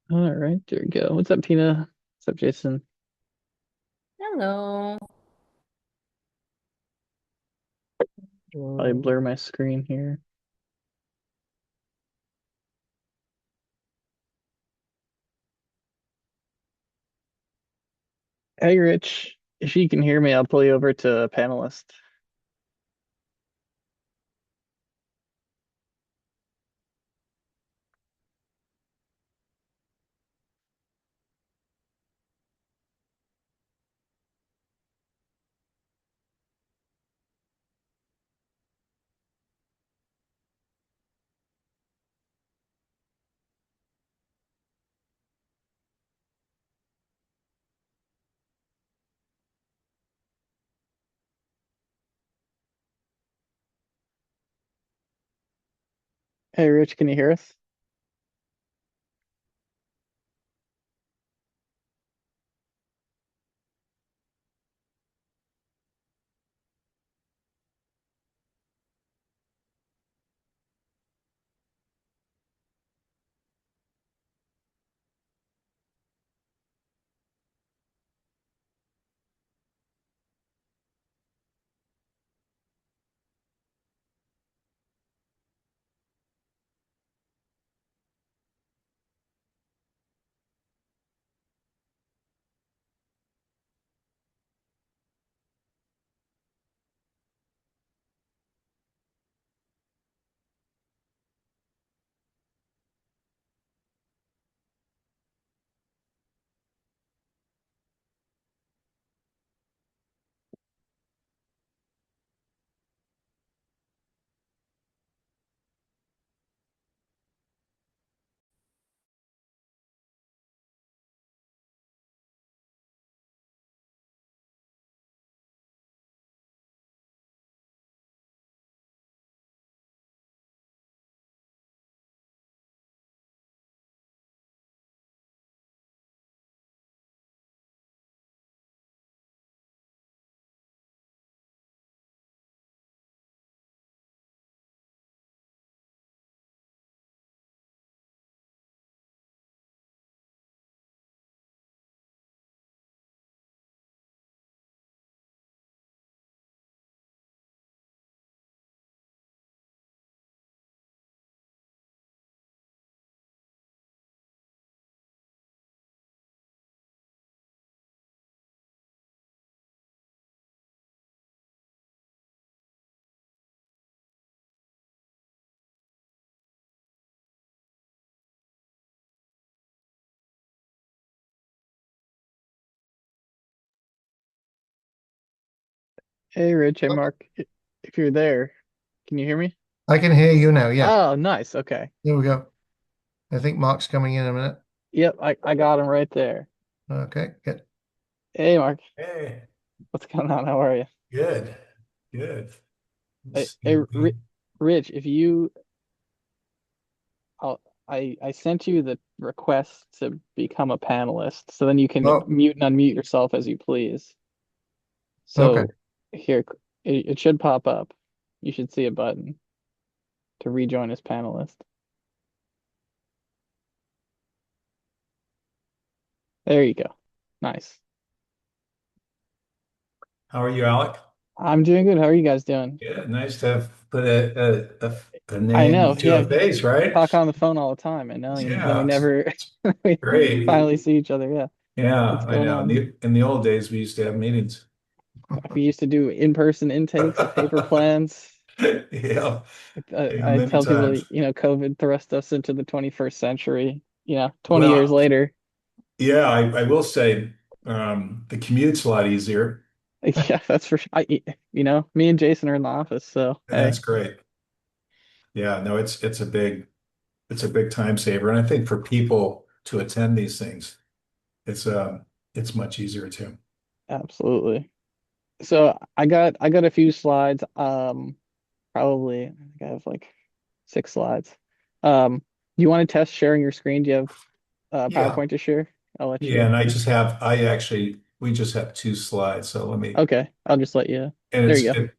All right, there we go. What's up, Tina? What's up, Jason? Hello. I blur my screen here. Hey, Rich. If you can hear me, I'll pull you over to a panelist. Hey, Rich, can you hear us? Hey, Rich. Hey, Mark. If you're there, can you hear me? I can hear you now. Yeah, Oh, nice. Okay. there we go. I think Mark's coming in a minute. Yep, I got him right there. Okay, good. Hey, Mark. Hey, What's going on? How are you? good, good. Hey, Let's hey, see. Rich, if you, I'll, I sent you the request to become a panelist, so then you can Oh, mute and unmute yourself as you please. okay. So here, it should pop up. You should see a button to rejoin as panelist. There you go. Nice. How are you, Alec? I'm doing good. How are you guys doing? Yeah, nice to have put a I name know. to Yeah, a face, right? talk on the phone all the time. I know. And then we Yeah, never we great. finally see each other. Yeah. Yeah, What's I going know. on? In the old days, we used to have meetings. We used to do in-person intakes, paper plans. Yeah, I many tell people, times. COVID thrust us into the 21st century. 20 years Well, later. yeah, I will say the commute's a lot easier. Yeah, that's for sure. Me and Jason are in the office, so That's hey, great. Yeah, no, it's a big time saver, and I think for people to attend these things, it's it's much easier too. absolutely. So I got a few slides. Probably I think I have like 6 slides. Do you want to test sharing your screen? Do you have Yeah. PowerPoint to share? I'll let Yeah, you. and we just have two slides. So let me, Okay, I'll just let you. and There you go.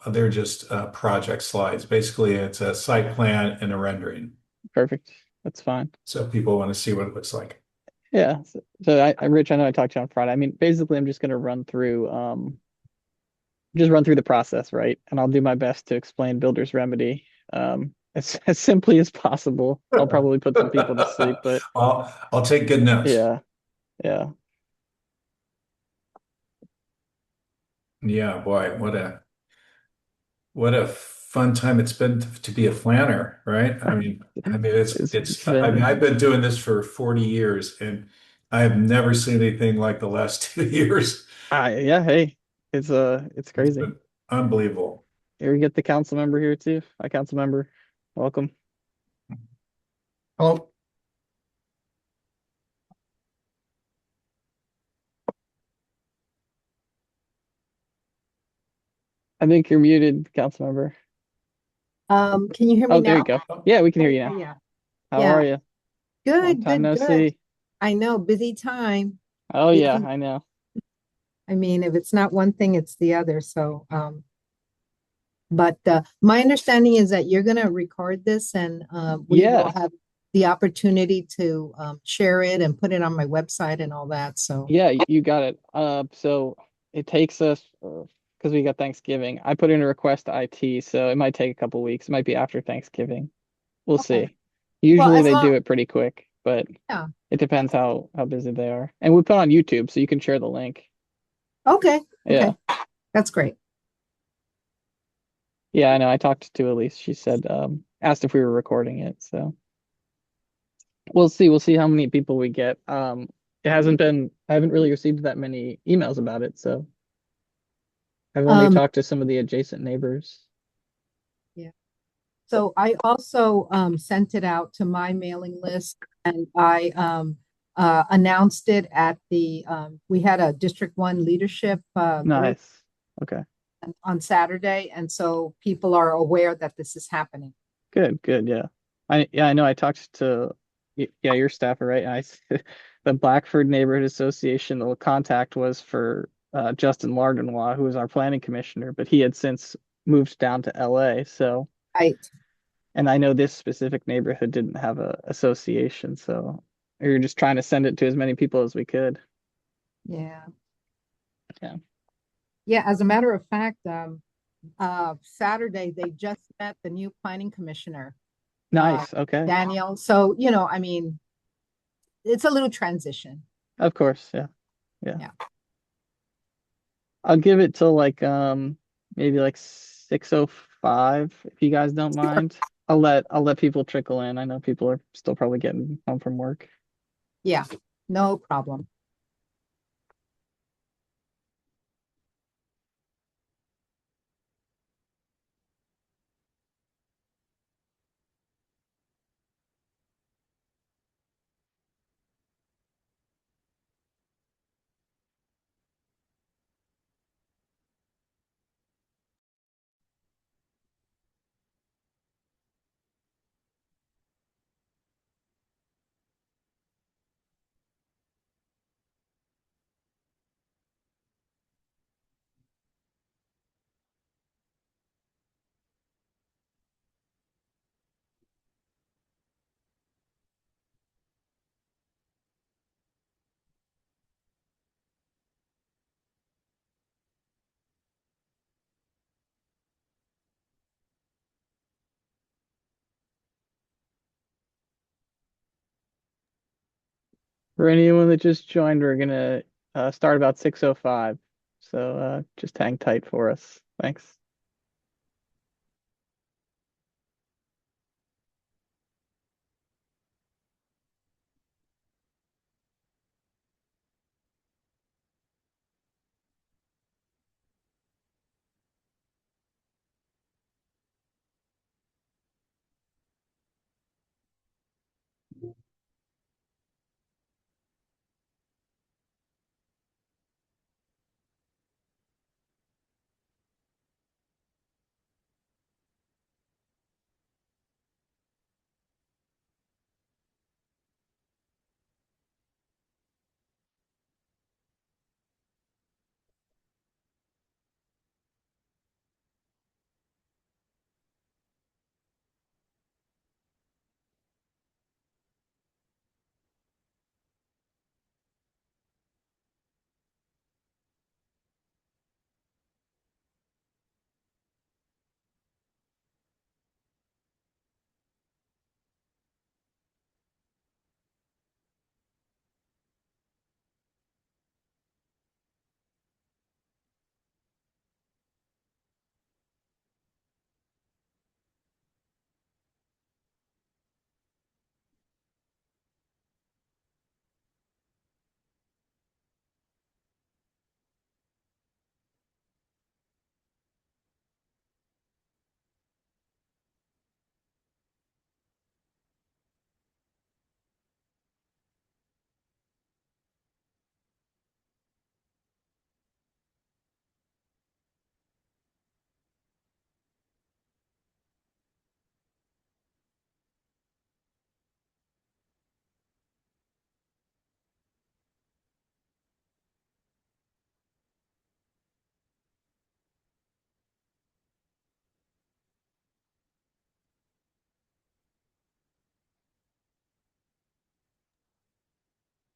they're just project slides. Basically, it's a site plan and a rendering. Perfect. That's fine. So people want to see what it looks like. Yeah. So Rich, I know I talked to you on Friday. I mean, basically, I'm just going to just run through the process, right? And I'll do my best to explain Builder's Remedy as simply as possible. I'll probably put some people to sleep, but I'll take good notes. yeah, yeah, Yeah, boy, what a fun time it's been to be a planner, right? I mean it's I mean been I've been doing this for 40 years and I have never seen anything like the last 2 years. yeah, hey, it's It's crazy. been unbelievable. Here we get the council member here too. Hi, council member. Welcome. Hello. I think you're muted, council member. Can you hear me Oh, there you now? go. Yeah, we can hear you now. Yeah. How Yeah. are you? Long Good, time good, no good. see. I know, busy time. Oh yeah, Busy. I know. I mean, if it's not one thing, it's the other. So, but my understanding is that you're gonna record this and we will Yeah, have the opportunity to share it and put it on my website and all that. So, yeah, you got it. So it takes us because we got Thanksgiving. I put in a request to IT, so it might take a couple weeks. It might be after Thanksgiving. We'll okay. see. Well, Usually as they long, do it pretty quick, but yeah. it depends how busy they are. And we put on YouTube, so you can share the link. Okay, Yeah. okay. That's great. Yeah, I know. I talked to Elise. She said, asked if we were recording it. So we'll see. We'll see how many people we get. I haven't really received that many emails about it. So I've only Um, talked to some of the adjacent neighbors. yeah. So I also sent it out to my mailing list and I announced it at the we had a District 1 leadership group Nice. Okay. on Saturday, and so people are aware that this is happening. Good. Good. Yeah. I know. I talked to yeah, your staffer, right? The Blackford Neighborhood Association, the contact was for Justin Lardenois, who was our planning commissioner, but he had since moved down to LA. So Right. and I know this specific neighborhood didn't have a association, so we were just trying to send it to as many people as we could. Yeah. Yeah. Yeah. As a matter of fact, Saturday they just met the new planning commissioner, Nice. Okay. Daniel. So, you know, I mean, it's a little transition. Of course. Yeah. Yeah. Yeah. I'll give it till like maybe like 6:05 if you guys don't Sure. mind. I'll let people trickle in. I know people are still probably getting home from work. Yeah. No problem. For anyone that just joined, we're gonna start about 6:05. So just hang tight for us. Thanks.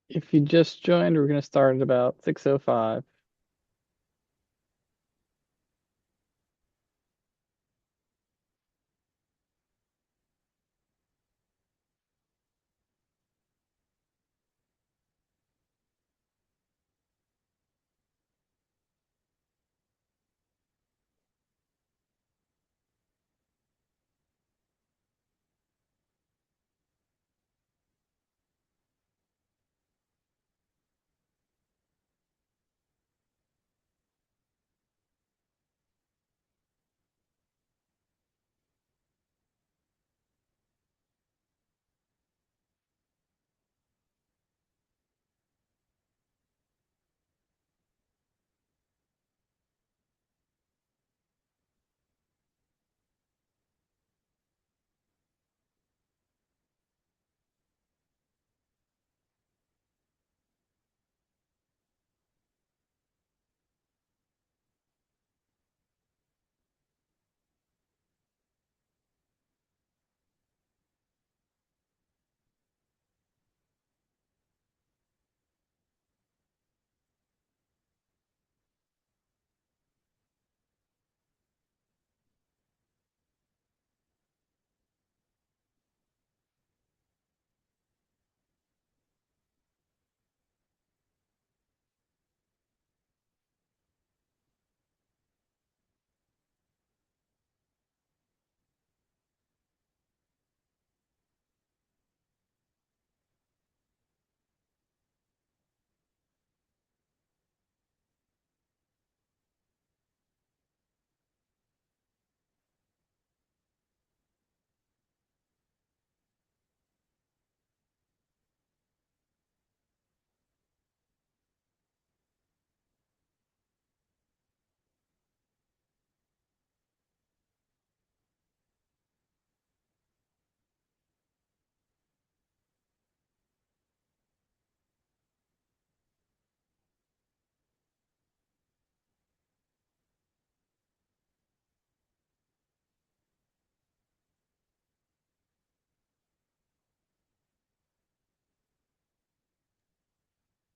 If you just joined, we're going to start at about 6:05.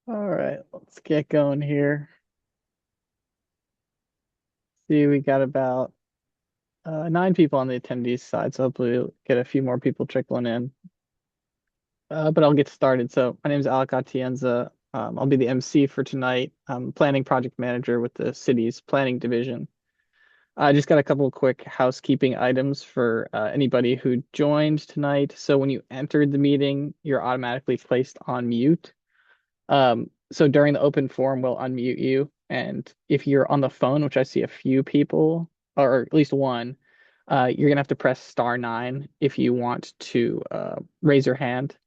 All right, let's get going here. See, we got about 9 people on the attendees side, so hopefully we'll get a few more people trickling in. But I'll get started. So my name is Alec Atienza. I'll be the MC for tonight. I'm planning project manager with the city's planning division. I just got a couple of quick housekeeping items for anybody who joined tonight. So when you entered the meeting, you're automatically placed on mute. So during the open forum, we'll unmute you. And if you're on the phone, which I see a few people, or at least one, you're gonna have to press *9 if you want to raise your hand,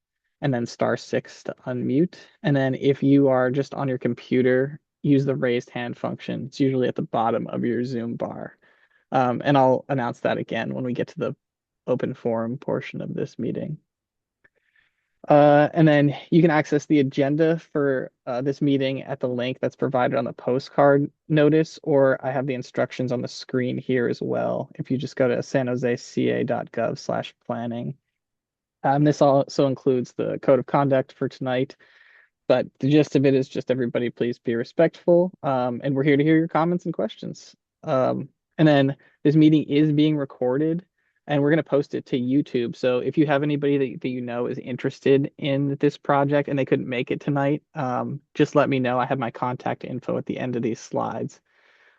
and then *6 to unmute. And then if you are just on your computer, use the raised hand function. It's usually at the bottom of your Zoom bar. And I'll announce that again when we get to the open forum portion of this meeting. And then you can access the agenda for this meeting at the link that's provided on the postcard notice, or I have the instructions on the screen here as well. If you just go to sanjoseca.gov/planning. This also includes the code of conduct for tonight, but the gist of it is just everybody please be respectful. And we're here to hear your comments and questions. And then this meeting is being recorded and we're going to post it to YouTube. So if you have anybody that you know is interested in this project and they couldn't make it tonight, just let me know. I have my contact info at the end of these slides.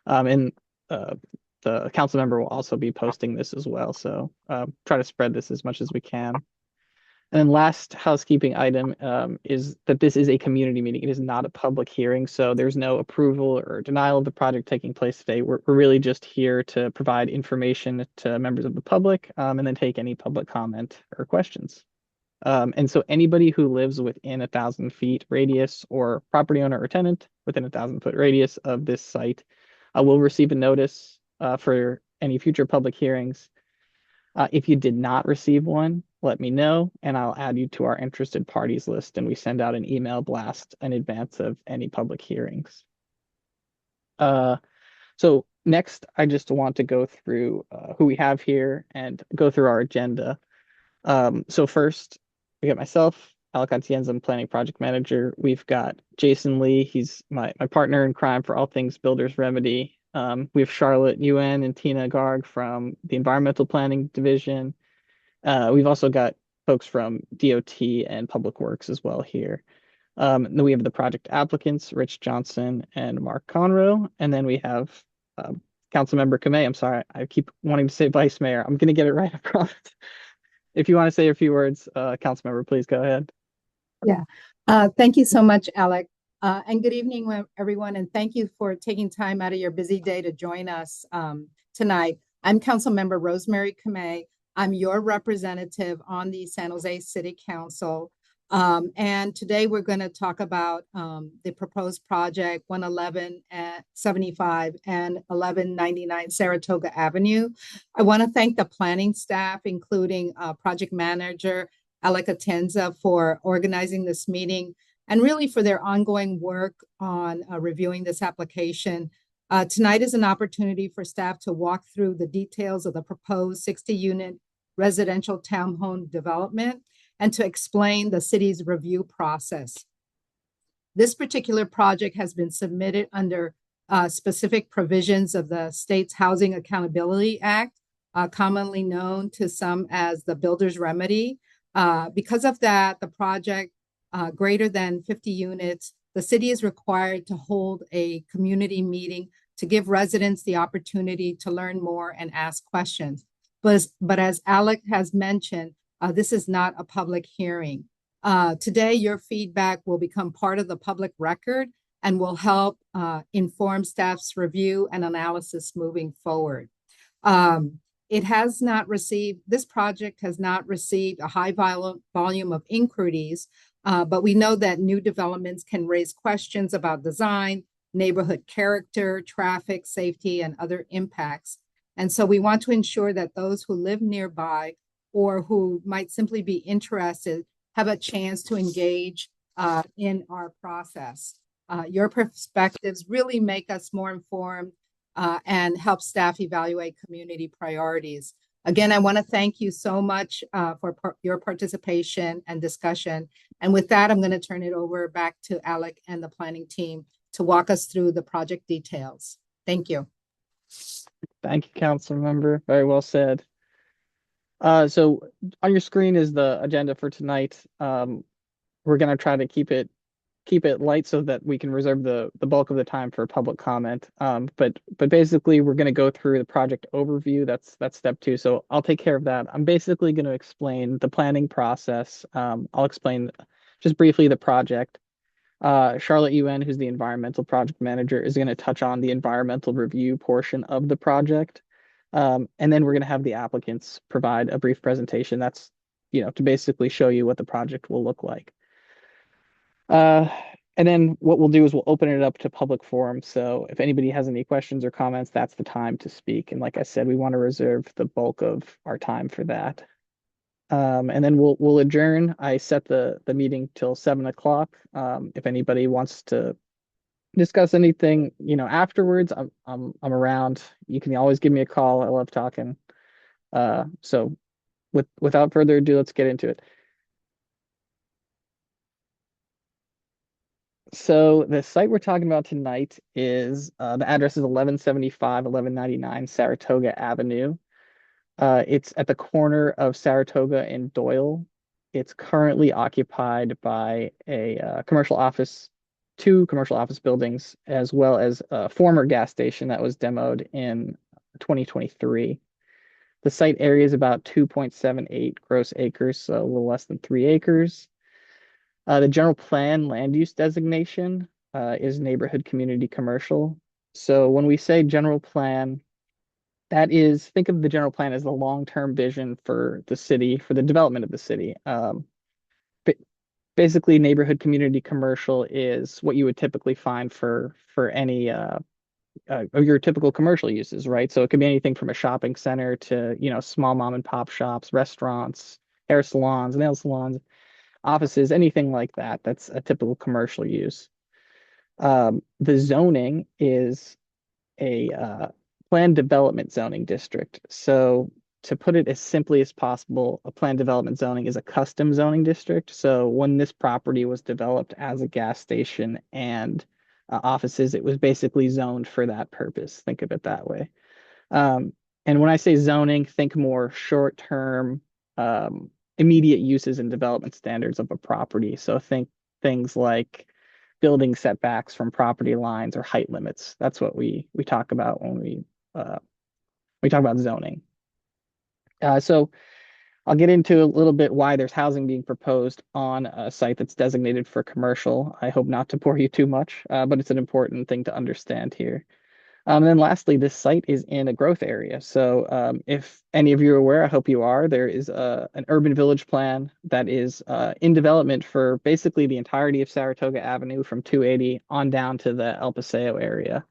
And the council member will also be posting this as well. So try to spread this as much as we can. And then last housekeeping item is that this is a community meeting. It is not a public hearing, so there's no approval or denial of the project taking place today. We're really just here to provide information to members of the public and then take any public comment or questions. And so anybody who lives within 1,000 feet radius or property owner or tenant within 1,000 foot radius of this site will receive a notice for any future public hearings. If you did not receive one, let me know and I'll add you to our interested parties list and we send out an email blast in advance of any public hearings. So next, I just want to go through who we have here and go through our agenda. So first, we got myself, Alec Atienza, I'm planning project manager. We've got Jason Lee. He's my partner in crime for all things Builders Remedy. We have Charlotte Yuen and Tina Garg from the Environmental Planning Division. We've also got folks from DOT and Public Works as well here. Then we have the project applicants, Rich Johnson and Mark Conroe. And then we have Councilmember Kamei. I'm sorry, I keep wanting to say Vice Mayor. I'm going to get it right, I promise. If you want to say a few words, Councilmember, please go ahead. Yeah. Thank you so much, Alec. And good evening, everyone. And thank you for taking time out of your busy day to join us tonight. I'm Councilmember Rosemary Kamei. I'm your representative on the San Jose City Council. And today we're going to talk about the proposed project 11175 and 1199 Saratoga Avenue. I want to thank the planning staff, including project manager Alec Atienza, for organizing this meeting and really for their ongoing work on reviewing this application. Tonight is an opportunity for staff to walk through the details of the proposed 60-unit residential townhome development and to explain the city's review process. This particular project has been submitted under specific provisions of the state's Housing Accountability Act, commonly known to some as the Builder's Remedy. Because of that, the project greater than 50 units, the city is required to hold a community meeting to give residents the opportunity to learn more and ask questions. But as Alec has mentioned, this is not a public hearing. Today, your feedback will become part of the public record and will help inform staff's review and analysis moving forward. This project has not received a high volume of inquiries, but we know that new developments can raise questions about design, neighborhood character, traffic, safety, and other impacts. And so we want to ensure that those who live nearby or who might simply be interested have a chance to engage in our process. Your perspectives really make us more informed and help staff evaluate community priorities. Again, I want to thank you so much for your participation and discussion. And with that, I'm going to turn it over back to Alec and the planning team to walk us through the project details. Thank you. Thank you, Council Member. Very well said. So on your screen is the agenda for tonight. We're going to try to keep it light so that we can reserve the bulk of the time for public comment. But basically, we're going to go through the project overview. That's step 2. So I'll take care of that. I'm basically going to explain the planning process. I'll explain just briefly the project. Charlotte Yuen, who's the environmental project manager, is going to touch on the environmental review portion of the project. And then we're going to have the applicants provide a brief presentation. That's, to basically show you what the project will look like. And then what we'll do is we'll open it up to public forum. So if anybody has any questions or comments, that's the time to speak. And like I said, we want to reserve the bulk of our time for that. And then we'll adjourn. I set the meeting till 7 o'clock. If anybody wants to discuss anything, afterwards, I'm around. You can always give me a call. I love talking. So without further ado, let's get into it. So the site we're talking about tonight is the address is 1175 1199 Saratoga Avenue. It's at the corner of Saratoga and Doyle. It's currently occupied by a two commercial office buildings, as well as a former gas station that was demoed in 2023. The site area is about 2.78 gross acres, so a little less than 3 acres. The general plan land use designation is neighborhood community commercial. So when we say general plan, that is, think of the general plan as the long-term vision for the city, for the development of the city. Basically, neighborhood community commercial is what you would typically find for any of your typical commercial uses, right? So it could be anything from a shopping center to, small mom and pop shops, restaurants, hair salons, nail salons, offices, anything like that. That's a typical commercial use. The zoning is a planned development zoning district. So to put it as simply as possible, a planned development zoning is a custom zoning district. So when this property was developed as a gas station and offices, it was basically zoned for that purpose. Think of it that way. Um, and when I say zoning, think more short-term, immediate uses and development standards of a property. So think things like building setbacks from property lines or height limits. That's what we talk about when we talk about zoning. So I'll get into a little bit why there's housing being proposed on a site that's designated for commercial. I hope not to bore you too much, but it's an important thing to understand here. And then lastly, this site is in a growth area. So if any of you are aware, I hope you are, there is an urban village plan that is in development for basically the entirety of Saratoga Avenue from 280 on down to the El Paseo area.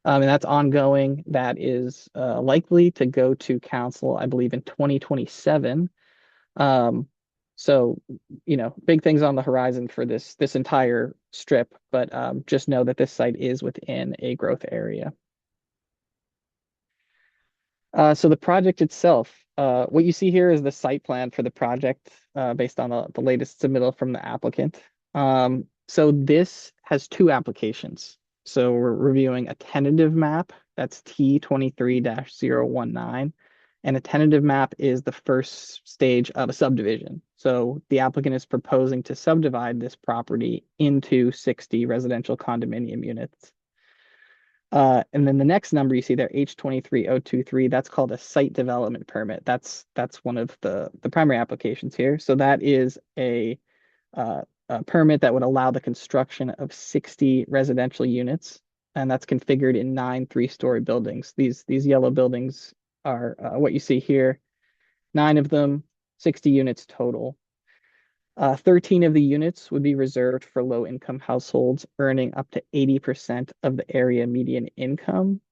And that's ongoing. That is likely to go to council, I believe, in 2027. Um, so, big things on the horizon for this entire strip, but just know that this site is within a growth area. So the project itself, what you see here is the site plan for the project based on the latest submittal from the applicant. So this has two applications. So we're reviewing a tentative map, that's T23-019, and a tentative map is the first stage of a subdivision. So the applicant is proposing to subdivide this property into 60 residential condominium units. And then the next number you see there, H23023, that's called a site development permit. That's one of the primary applications here. So that is a permit that would allow the construction of 60 residential units, and that's configured in 9 3-story buildings. These yellow buildings are what you see here, 9 of them, 60 units total. 13 of the units would be reserved for low-income households earning up to 80% of the area median income.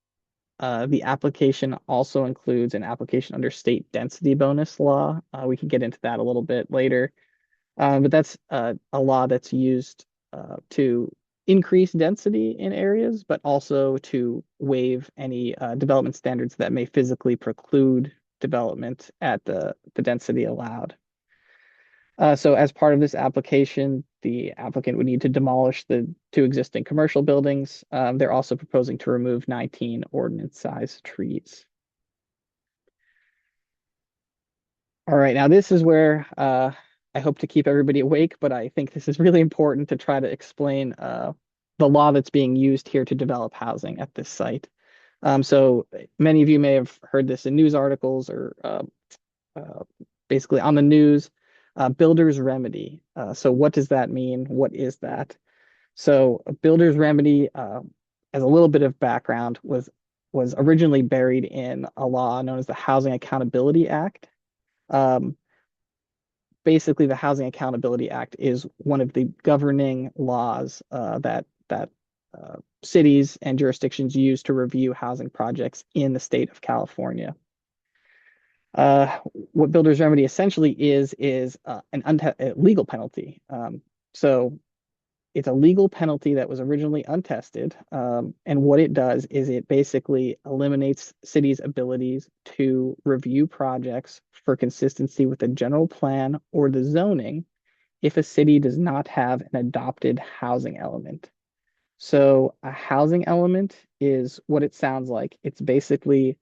The application also includes an application under state density bonus law. We can get into that a little bit later. But that's a law that's used to increase density in areas, but also to waive any development standards that may physically preclude development at the density allowed. So as part of this application, the applicant would need to demolish the 2 existing commercial buildings. They're also proposing to remove 19 ordinance-sized trees. All right, now this is where I hope to keep everybody awake, but I think this is really important to try to explain the law that's being used here to develop housing at this site. So many of you may have heard this in news articles or basically on the news. Builder's remedy. So what does that mean? What is that? So a builder's remedy, as a little bit of background, was originally buried in a law known as the Housing Accountability Act. Basically, the Housing Accountability Act is one of the governing laws that cities and jurisdictions use to review housing projects in the state of California. What builder's remedy essentially is a legal penalty. So it's a legal penalty that was originally untested. And what it does is it basically eliminates cities' abilities to review projects for consistency with the general plan or the zoning if a city does not have an adopted housing element. So a housing element is what it sounds like. It's basically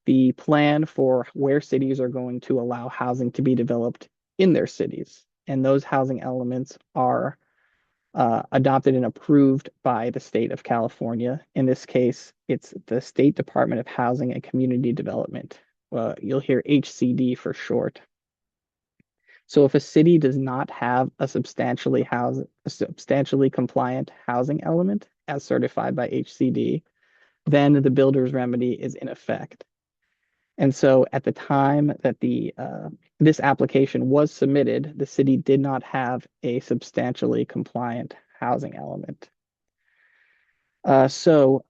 the plan for where cities are going to allow housing to be developed in their cities. And those housing elements are adopted and approved by the state of California. In this case, it's the State Department of Housing and Community Development. You'll hear HCD for short. So if a city does not have a substantially compliant housing element as certified by HCD, then the builder's remedy is in effect. And so at the time that this application was submitted, the city did not have a substantially compliant housing element. So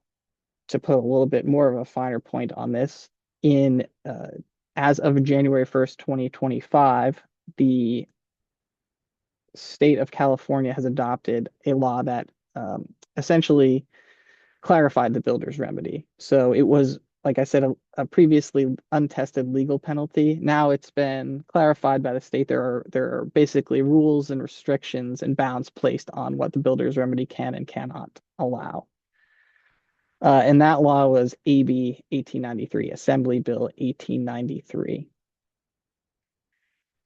to put a little bit more of a finer point on this, as of January 1st, 2025, the state of California has adopted a law that essentially clarified the builder's remedy. So it was like I said, a previously untested legal penalty. Now it's been clarified by the state. There are basically rules and restrictions and bounds placed on what the builder's remedy can and cannot allow. And that law was AB 1893, Assembly Bill 1893.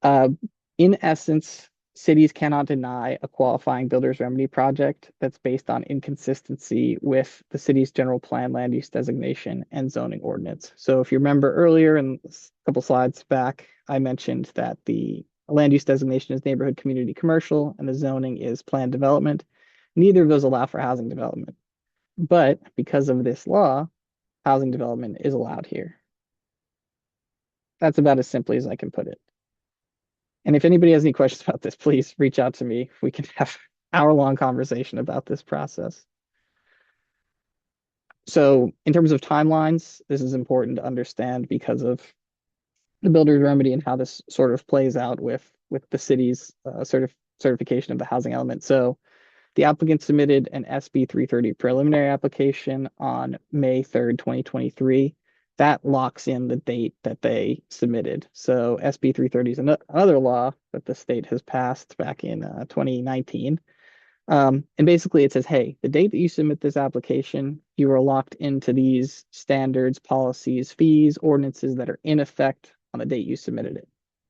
Uh, in essence, cities cannot deny a qualifying builder's remedy project that's based on inconsistency with the city's general plan, land use designation, and zoning ordinance. So if you remember earlier in a couple slides back, I mentioned that the land use designation is neighborhood community commercial and the zoning is planned development. Neither of those allow for housing development. But because of this law, housing development is allowed here. That's about as simply as I can put it. And if anybody has any questions about this, please reach out to me. We can have hour-long conversation about this process. So in terms of timelines, this is important to understand because of the builder's remedy and how this sort of plays out with the city's certification of the housing element. So the applicant submitted an SB 330 preliminary application on May 3rd, 2023. That locks in the date that they submitted. So SB 330 is another law that the state has passed back in 2019. And basically it says, hey, the date that you submit this application, you are locked into these standards, policies, fees, ordinances that are in effect on the date you submitted it.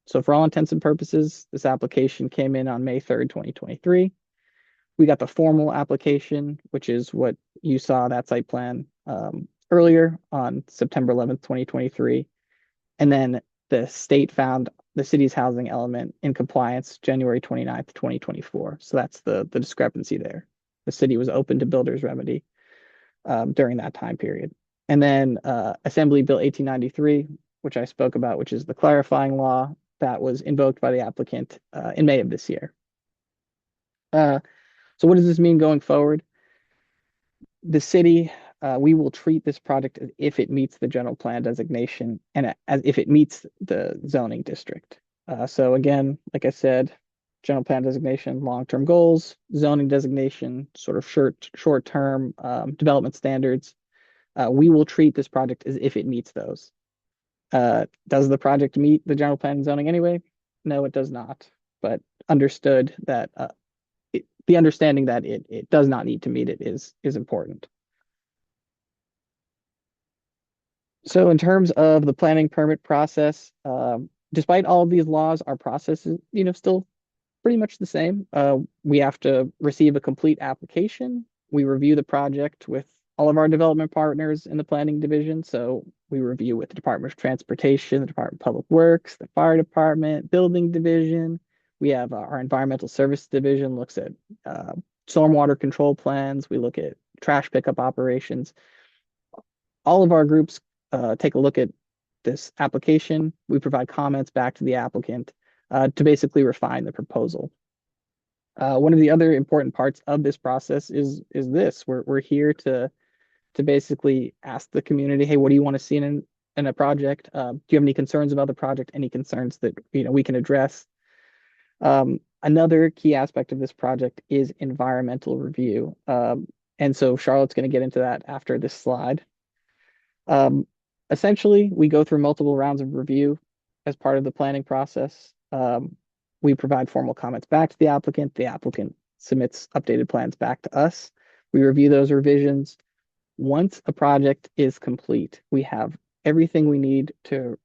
So for all intents and purposes, this application came in on May 3rd, 2023. We got the formal application, which is what you saw that site plan earlier on September 11th, 2023. And then the state found the city's housing element in compliance January 29th, 2024. So that's the discrepancy there. The city was open to builder's remedy during that time period. And then Assembly Bill 1893, which I spoke about, which is the clarifying law that was invoked by the applicant in May of this year. So what does this mean going forward? The city, we will treat this project as if it meets the general plan designation and as if it meets the zoning district. So again, like I said, general plan designation, long-term goals, zoning designation, sort of short-term development standards. We will treat this project as if it meets those. Does the project meet the general plan and zoning anyway? No, it does not. But understood that the understanding that it does not need to meet it is important. So in terms of the planning permit process, despite all of these laws, our process is, still pretty much the same. We have to receive a complete application. We review the project with all of our development partners in the planning division. So we review with the Department of Transportation, the Department of Public Works, the Fire Department, Building Division. We have our Environmental Service Division looks at stormwater control plans. We look at trash pickup operations. All of our groups take a look at this application. We provide comments back to the applicant to basically refine the proposal. One of the other important parts of this process is this. We're here to basically ask the community, hey, what do you want to see in a project? Do you have any concerns about the project? Any concerns that we can address? Another key aspect of this project is environmental review. And so Charlotte's going to get into that after this slide. Essentially, we go through multiple rounds of review as part of the planning process. We provide formal comments back to the applicant. The applicant submits updated plans back to us. We review those revisions. Once a project is complete, we have everything we need to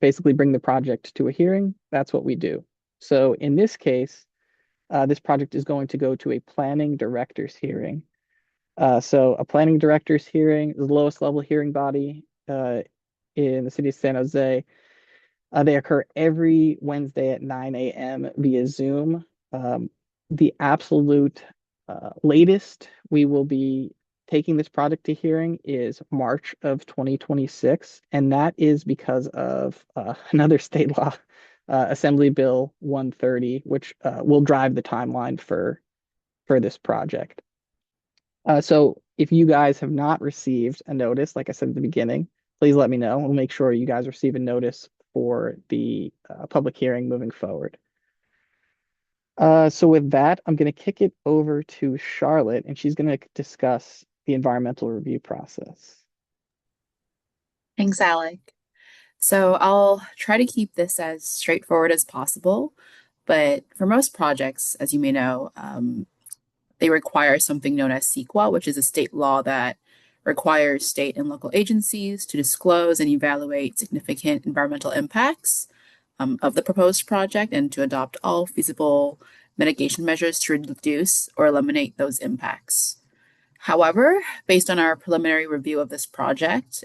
basically bring the project to a hearing. That's what we do. So in this case, this project is going to go to a planning director's hearing. So a planning director's hearing is the lowest level hearing body in the city of San Jose. They occur every Wednesday at 9 a.m. via Zoom. The absolute latest we will be taking this project to hearing is March of 2026, and that is because of another state law, Assembly Bill 130, which will drive the timeline for this project. So if you guys have not received a notice, like I said at the beginning, please let me know. We'll make sure you guys receive a notice for the public hearing moving forward. So with that, I'm going to kick it over to Charlotte, and she's going to discuss the environmental review process. Thanks, Alec. So I'll try to keep this as straightforward as possible. But for most projects, as you may know, they require something known as CEQA, which is a state law that requires state and local agencies to disclose and evaluate significant environmental impacts of the proposed project and to adopt all feasible mitigation measures to reduce or eliminate those impacts. However, based on our preliminary review of this project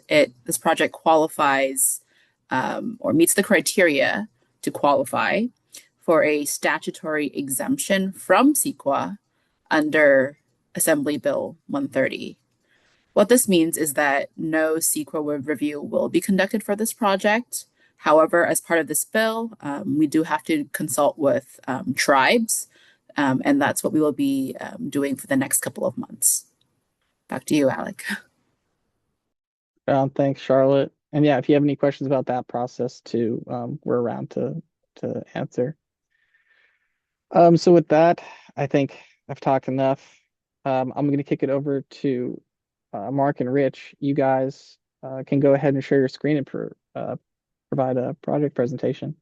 qualifies or meets the criteria to qualify for a statutory exemption from CEQA under Assembly Bill 130. What this means is that no CEQA review will be conducted for this project. However, as part of this bill, we do have to consult with tribes, and that's what we will be doing for the next couple of months. Back to you, Alec. Thanks, Charlotte. And yeah, if you have any questions about that process too, we're around to answer. So with that, I think I've talked enough. I'm going to kick it over to Mark and Rich. You guys can go ahead and share your screen and provide a project presentation.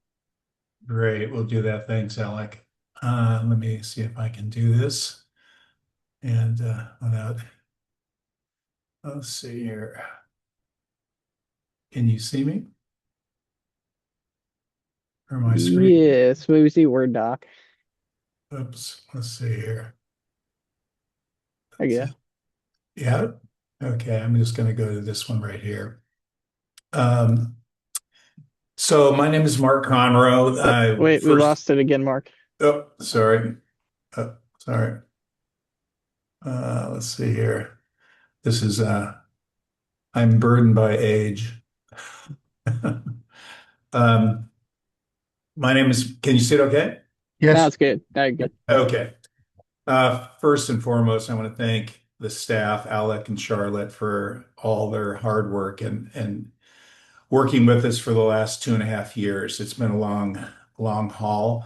Great, we'll do that. Thanks, Alec. Let me see if I can do this. And let's see here. Can you see me? Or my screen? Yes, we see Word doc. Oops, let's see here. Yeah. Yeah. Okay, I'm just going to go to this one right here. So my name is Mark Conroe. Wait, we lost it again, Mark. Oh, sorry. Sorry. Let's see here. This is I'm burdened by age. My name is, can you see it okay? Yes. Now it's good. Now you're good. Okay. First and foremost, I want to thank the staff, Alec and Charlotte, for all their hard work and working with us for the last 2.5 years. It's been a long haul.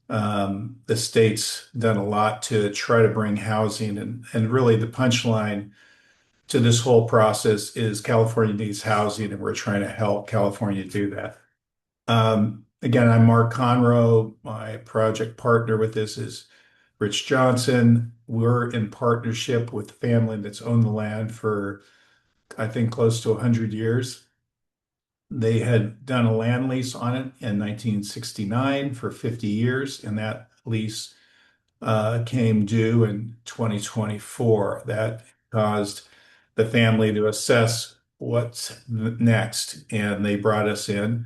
The state's done a lot to try to bring housing, and really the punchline to this whole process is California needs housing, and we're trying to help California do that. Again, I'm Mark Conroe. My project partner with this is Rich Johnson. We're in partnership with the family that's owned the land for, I think, close to 100 years. They had done a land lease on it in 1969 for 50 years, and that lease came due in 2024. That caused the family to assess what's next, and they brought us in.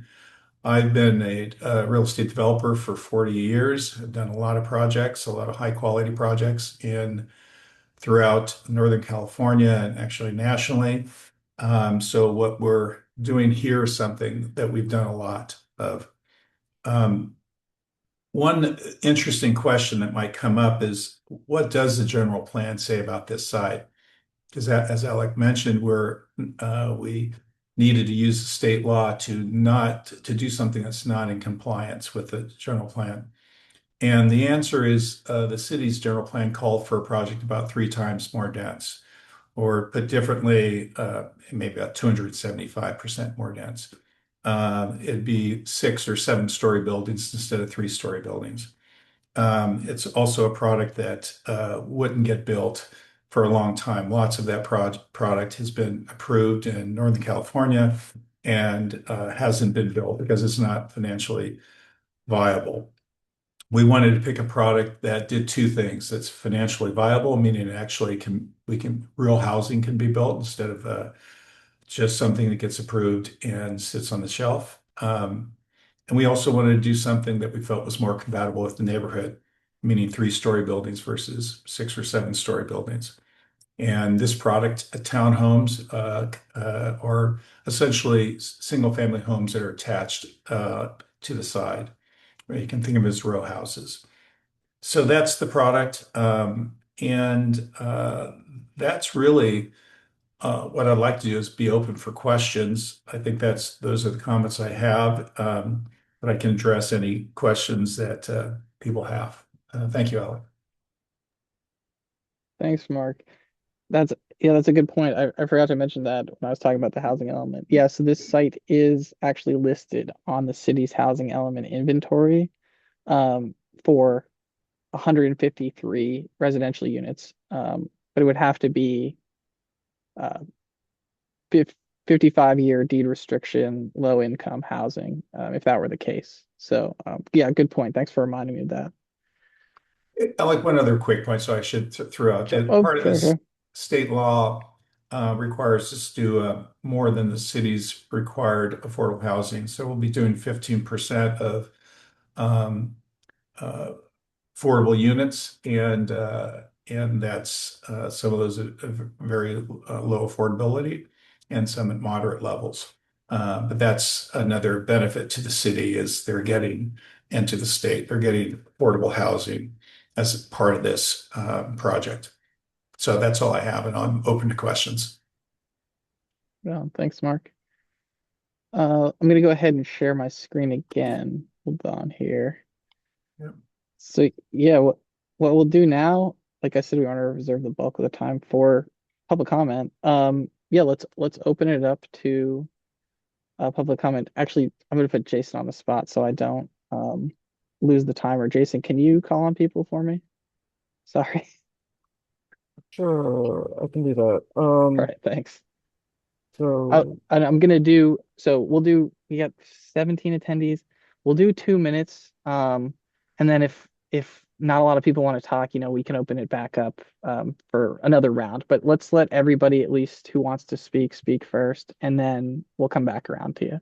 I've been a real estate developer for 40 years. I've done a lot of projects, a lot of high quality projects throughout Northern California and actually nationally. So what we're doing here is something that we've done a lot of. One interesting question that might come up is, what does the general plan say about this site? Because as Alec mentioned, we needed to use the state law to do something that's not in compliance with the general plan. And the answer is the city's general plan called for a project about 3 times more dense, or put differently, maybe about 275% more dense. It'd be 6 or 7-story buildings instead of 3-story buildings. It's also a product that wouldn't get built for a long time. Lots of that product has been approved in Northern California and hasn't been built because it's not financially viable. We wanted to pick a product that did 2 things. That's financially viable, meaning it actually real housing can be built instead of just something that gets approved and sits on the shelf. And we also wanted to do something that we felt was more compatible with the neighborhood, meaning 3-story buildings versus 6 or 7-story buildings. And this product, townhomes, are essentially single-family homes that are attached to the side. You can think of it as row houses. So that's the product. And that's really what I'd like to do is be open for questions. I think those are the comments I have, but I can address any questions that people have. Thank you, Alec. Thanks, Mark. That's Yeah, that's a good point. I forgot to mention that when I was talking about the housing element. Yeah, so this site is actually listed on the city's housing element inventory um, for 153 residential units. But it would have to be uh, 55-year deed restriction, low income housing, if that were the case. So, yeah, good point. Thanks for reminding me of that. I like one other quick point, so I should throw out Sure. that Oh, part of sure, this sure. state law requires us to do more than the city's required affordable housing. So we'll be doing 15% of um, uh, affordable units, and that's some of those at very low affordability, and some at moderate levels. But that's another benefit to the city is they're getting, and to the state, they're getting affordable housing as part of this project. So that's all I have, and I'm open to questions. Well, thanks, Mark. I'm gonna go ahead and share my screen again. Hold on here. Yep. So yeah, what we'll do now, like I said, we want to reserve the bulk of the time for public comment. Yeah, let's open it up to public comment. Actually, I'm gonna put Jason on the spot so I don't lose the timer. Jason, can you call on people for me? Sorry. Sure, I can do that. All right, thanks. So And I'm gonna do so. We got 17 attendees. We'll do 2 minutes. And then if not a lot of people want to talk, we can open it back up for another round. But let's let everybody at least who wants to speak first, and then we'll come back around to you.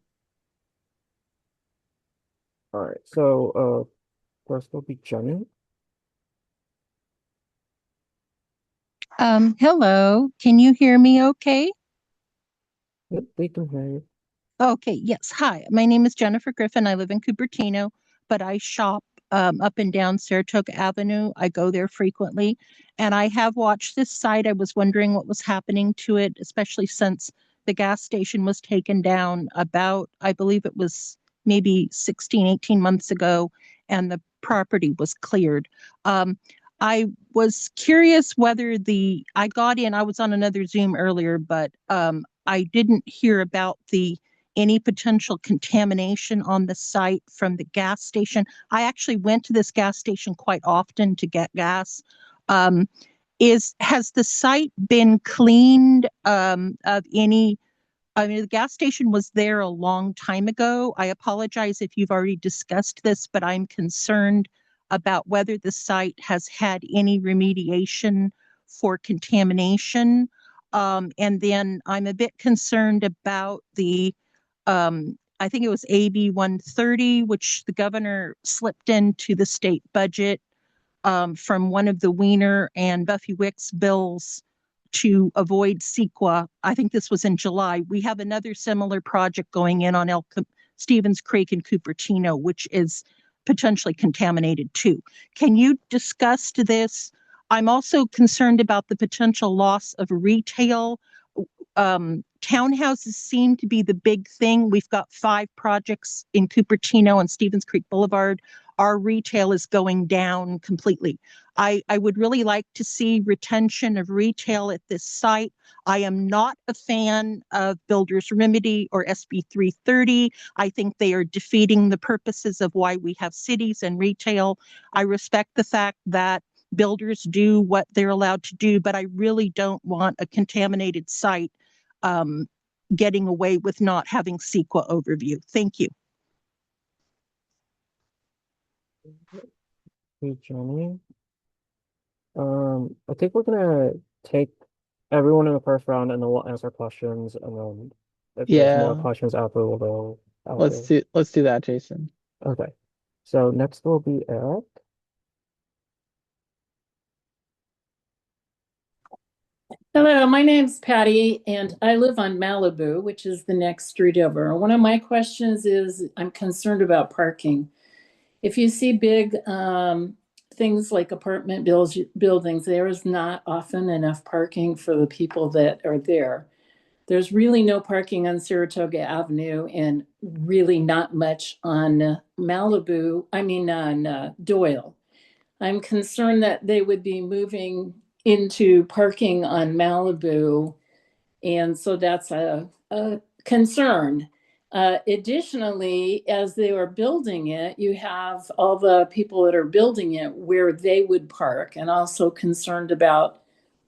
all right. So first will be Jenny. Hello. Can you hear me okay? Yep, we can hear you. Okay, yes. Hi, my name is Jennifer Griffin. I live in Cupertino, but I shop up and down Saratoga Avenue. I go there frequently, and I have watched this site. I was wondering what was happening to it, especially since the gas station was taken down about, I believe it was maybe 16, 18 months ago, and the property was cleared. I was curious whether I got in, I was on another Zoom earlier, but I didn't hear about any potential contamination on the site from the gas station. I actually went to this gas station quite often to get gas. Um, has the site been cleaned of any? I mean, the gas station was there a long time ago. I apologize if you've already discussed this, but I'm concerned about whether the site has had any remediation for contamination. And then I'm a bit concerned about I think it was AB 130, which the governor slipped into the state budget from one of the Weiner and Buffy Wicks bills to avoid CEQA. I think this was in July. We have another similar project going in on Stevens Creek in Cupertino, which is potentially contaminated too. Can you discuss this? I'm also concerned about the potential loss of retail. Townhouses seem to be the big thing. We've got 5 projects in Cupertino and Stevens Creek Boulevard. Our retail is going down completely. I would really like to see retention of retail at this site. I am not a fan of Builders Remedy or SB 330. I think they are defeating the purposes of why we have cities and retail. I respect the fact that builders do what they're allowed to do, but I really don't want a contaminated site getting away with not having CEQA overview. Thank you. Hey, Jenny. I think we're gonna take everyone in the first round, and then we'll answer questions, and then if there's more Yeah, questions after, we'll go after. let's do that, Jason. Okay. So next will be Eric. Hello, my name's Patty, and I live on Malibu, which is the next street over. One of my questions is I'm concerned about parking. If you see big things like apartment buildings, there is not often enough parking for the people that are there. There's really no parking on Saratoga Avenue and really not much on on Doyle. I'm concerned that they would be moving into parking on Malibu. And so that's a concern. Additionally, as they are building it, you have all the people that are building it where they would park, and also concerned about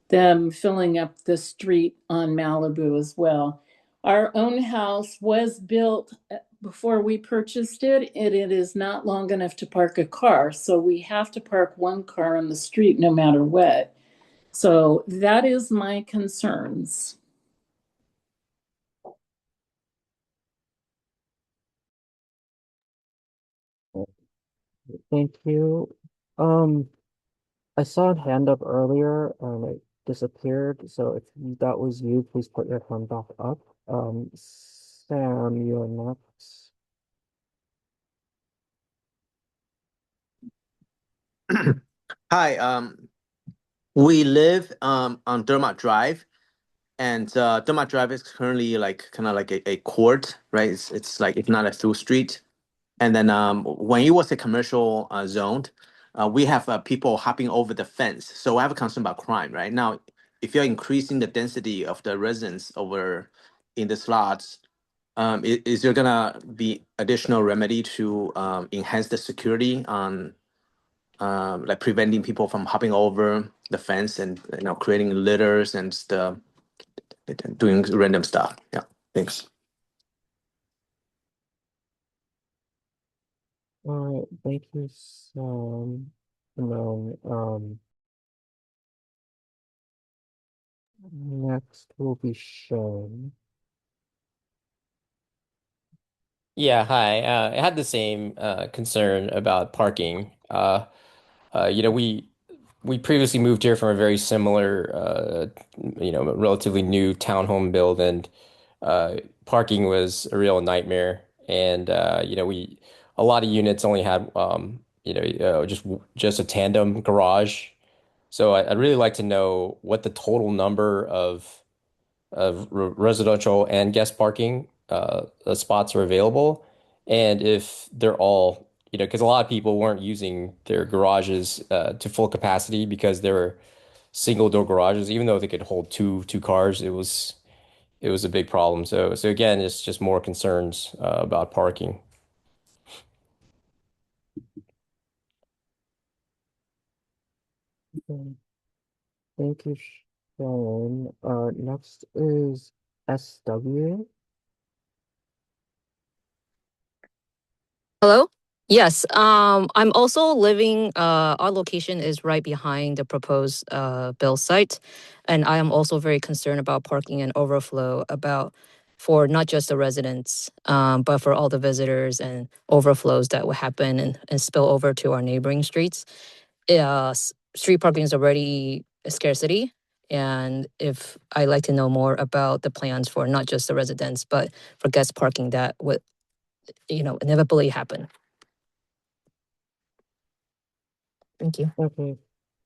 them filling up the street on Malibu as well. Our own house was built before we purchased it, and it is not long enough to park a car. So we have to park one car on the street no matter what. So that is my concerns. Thank you. Um, I saw a hand up earlier and it disappeared. So if that was you, please put your hand back up. Sam, you're next. Hi, we live on Dermot Drive, and Dermot Drive is currently like kind of like a court, right? It's like it's not a through street. And then when it was a commercial zoned, we have people hopping over the fence. So I have a concern about crime, right? Now, if you're increasing the density of the residents over in the slots, is there gonna be additional remedy to enhance the security on like preventing people from hopping over the fence and creating litters and doing random stuff? Yeah, thanks. All right, thank you, Sam. And then next will be Shane. Yeah, hi. I had the same concern about parking. You know, we previously moved here from a very similar, relatively new townhome build, and parking was a real nightmare. And we a lot of units only had just a tandem garage. So I'd really like to know what the total number of residential and guest parking spots are available, and if they're all, because a lot of people weren't using their garages to full capacity because they were single door garages, even though they could hold two cars. It was a big problem. So again, it's just more concerns about parking. Okay, thank you, Shane. Next is SW. Hello? Yes, I'm also living, our location is right behind the proposed build site. And I am also very concerned about parking and overflow for not just the residents, but for all the visitors and overflows that will happen and spill over to our neighboring streets. Street parking is already a scarcity. And if I'd like to know more about the plans for not just the residents, but for guest parking that would, inevitably happen. Thank you. Okay,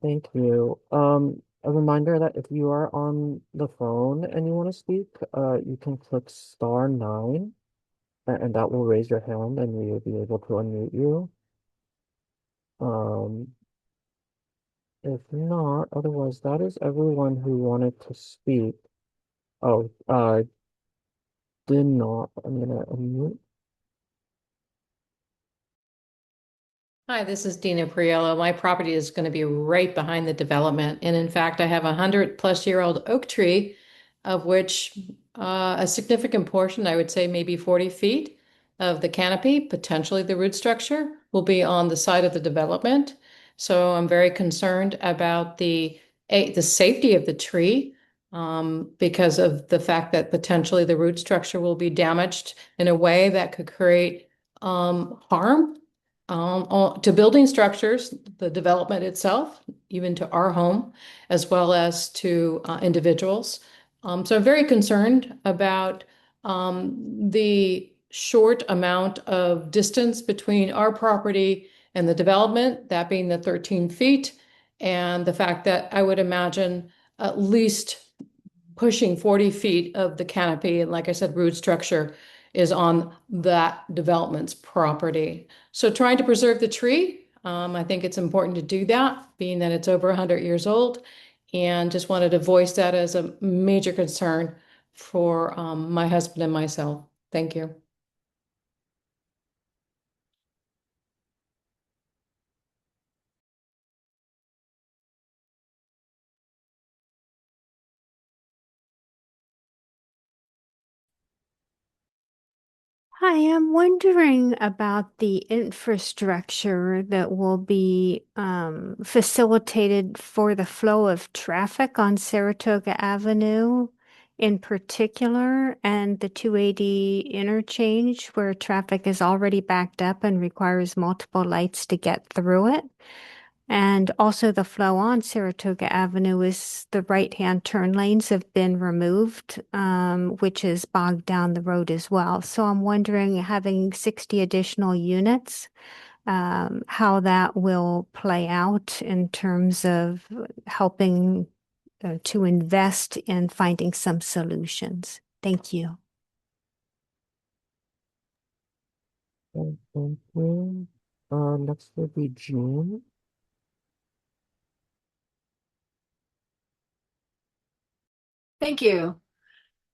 thank you. A reminder that if you are on the phone and you want to speak, you can click *9, and that will raise your hand and we will be able to unmute you. Um, if not, otherwise, that is everyone who wanted to speak. Oh, did not. I'm gonna unmute. Hi, this is Dina Priello. My property is going to be right behind the development. And in fact, I have a 100-plus-year-old oak tree, of which a significant portion, I would say maybe 40 feet of the canopy, potentially the root structure, will be on the side of the development. So I'm very concerned about the safety of the tree because of the fact that potentially the root structure will be damaged in a way that could create harm to building structures, the development itself, even to our home, as well as to individuals. So I'm very concerned about the short amount of distance between our property and the development, that being the 13 feet, and the fact that I would imagine at least pushing 40 feet of the canopy, and like I said, root structure is on that development's property. So trying to preserve the tree, I think it's important to do that, being that it's over 100 years old. and just wanted to voice that as a major concern for my husband and myself. Thank you. Hi, I'm wondering about the infrastructure that will be facilitated for the flow of traffic on Saratoga Avenue in particular, and the 280 interchange where traffic is already backed up and requires multiple lights to get through it. And also the flow on Saratoga Avenue is the right-hand turn lanes have been removed, which has bogged down the road as well. So I'm wondering, having 60 additional units, how that will play out in terms of helping to invest in finding some solutions. Thank you. Thank you. Next will be June. Thank you.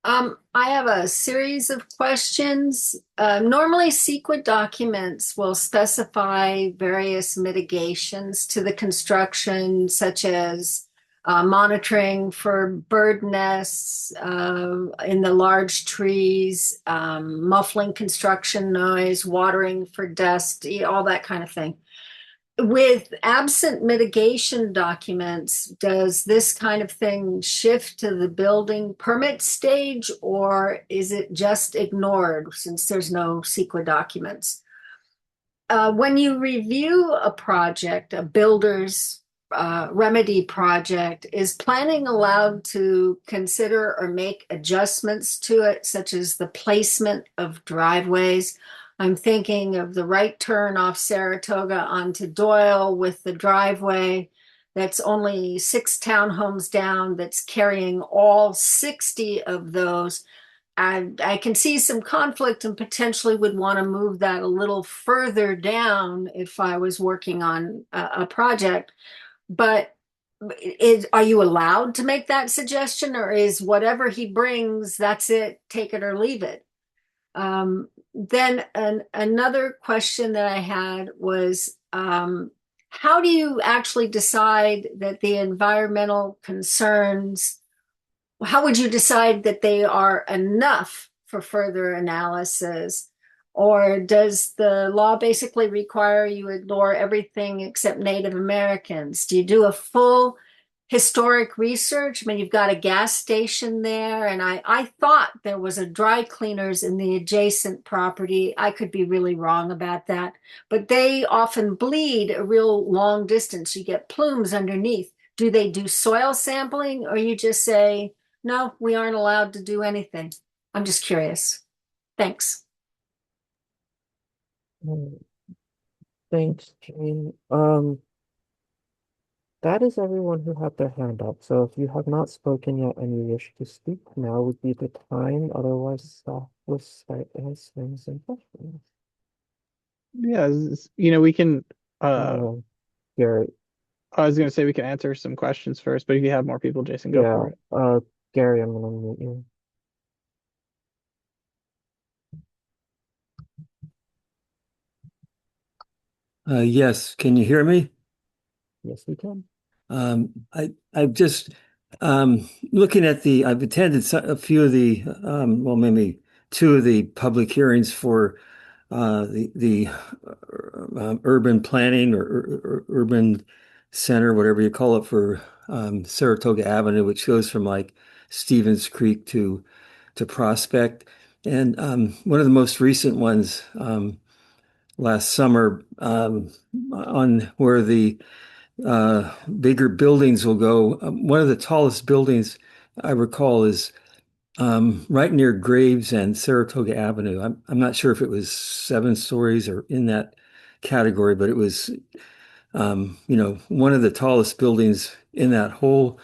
I have a series of questions. Normally, CEQA documents will specify various mitigations to the construction, such as monitoring for bird nests in the large trees, muffling construction noise, watering for dust, all that kind of thing. With absent mitigation documents, does this kind of thing shift to the building permit stage, or is it just ignored since there's no CEQA documents? When you review a project, a builder's remedy project, is planning allowed to consider or make adjustments to it, such as the placement of driveways? I'm thinking of the right turn off Saratoga onto Doyle with the driveway that's only 6 townhomes down, that's carrying all 60 of those. I can see some conflict and potentially would want to move that a little further down if I was working on a project. But are you allowed to make that suggestion, or is whatever he brings, that's it, take it or leave it? Then another question that I had was, how do you actually decide that the environmental concerns, how would you decide that they are enough for further analysis? Or does the law basically require you ignore everything except Native Americans? Do you do a full historic research? I mean, you've got a gas station there, and I thought there was a dry cleaners in the adjacent property. I could be really wrong about that, but they often bleed a real long distance. You get plumes underneath. Do they do soil sampling, or you just say, no, we aren't allowed to do anything? I'm just curious. Thanks. Thanks, Jane. That is everyone who had their hand up. So if you have not spoken yet and you wish to speak, now would be the time. Otherwise, staff will start answering some questions. Yeah, we can. Gary. I was going to say we can answer some questions first, but if you have more people, Jason, go for it. Gary, I'm going to mute you. Yes, can you hear me? Yes, we can. I've just looking at I've attended a few of the well, maybe 2 of the public hearings for the urban planning or urban center, whatever you call it, for Saratoga Avenue, which goes from like Stevens Creek to Prospect. And one of the most recent ones last summer on where the bigger buildings will go. One of the tallest buildings I recall is right near Graves and Saratoga Avenue. I'm not sure if it was 7 stories or in that category, but it was one of the tallest buildings in that whole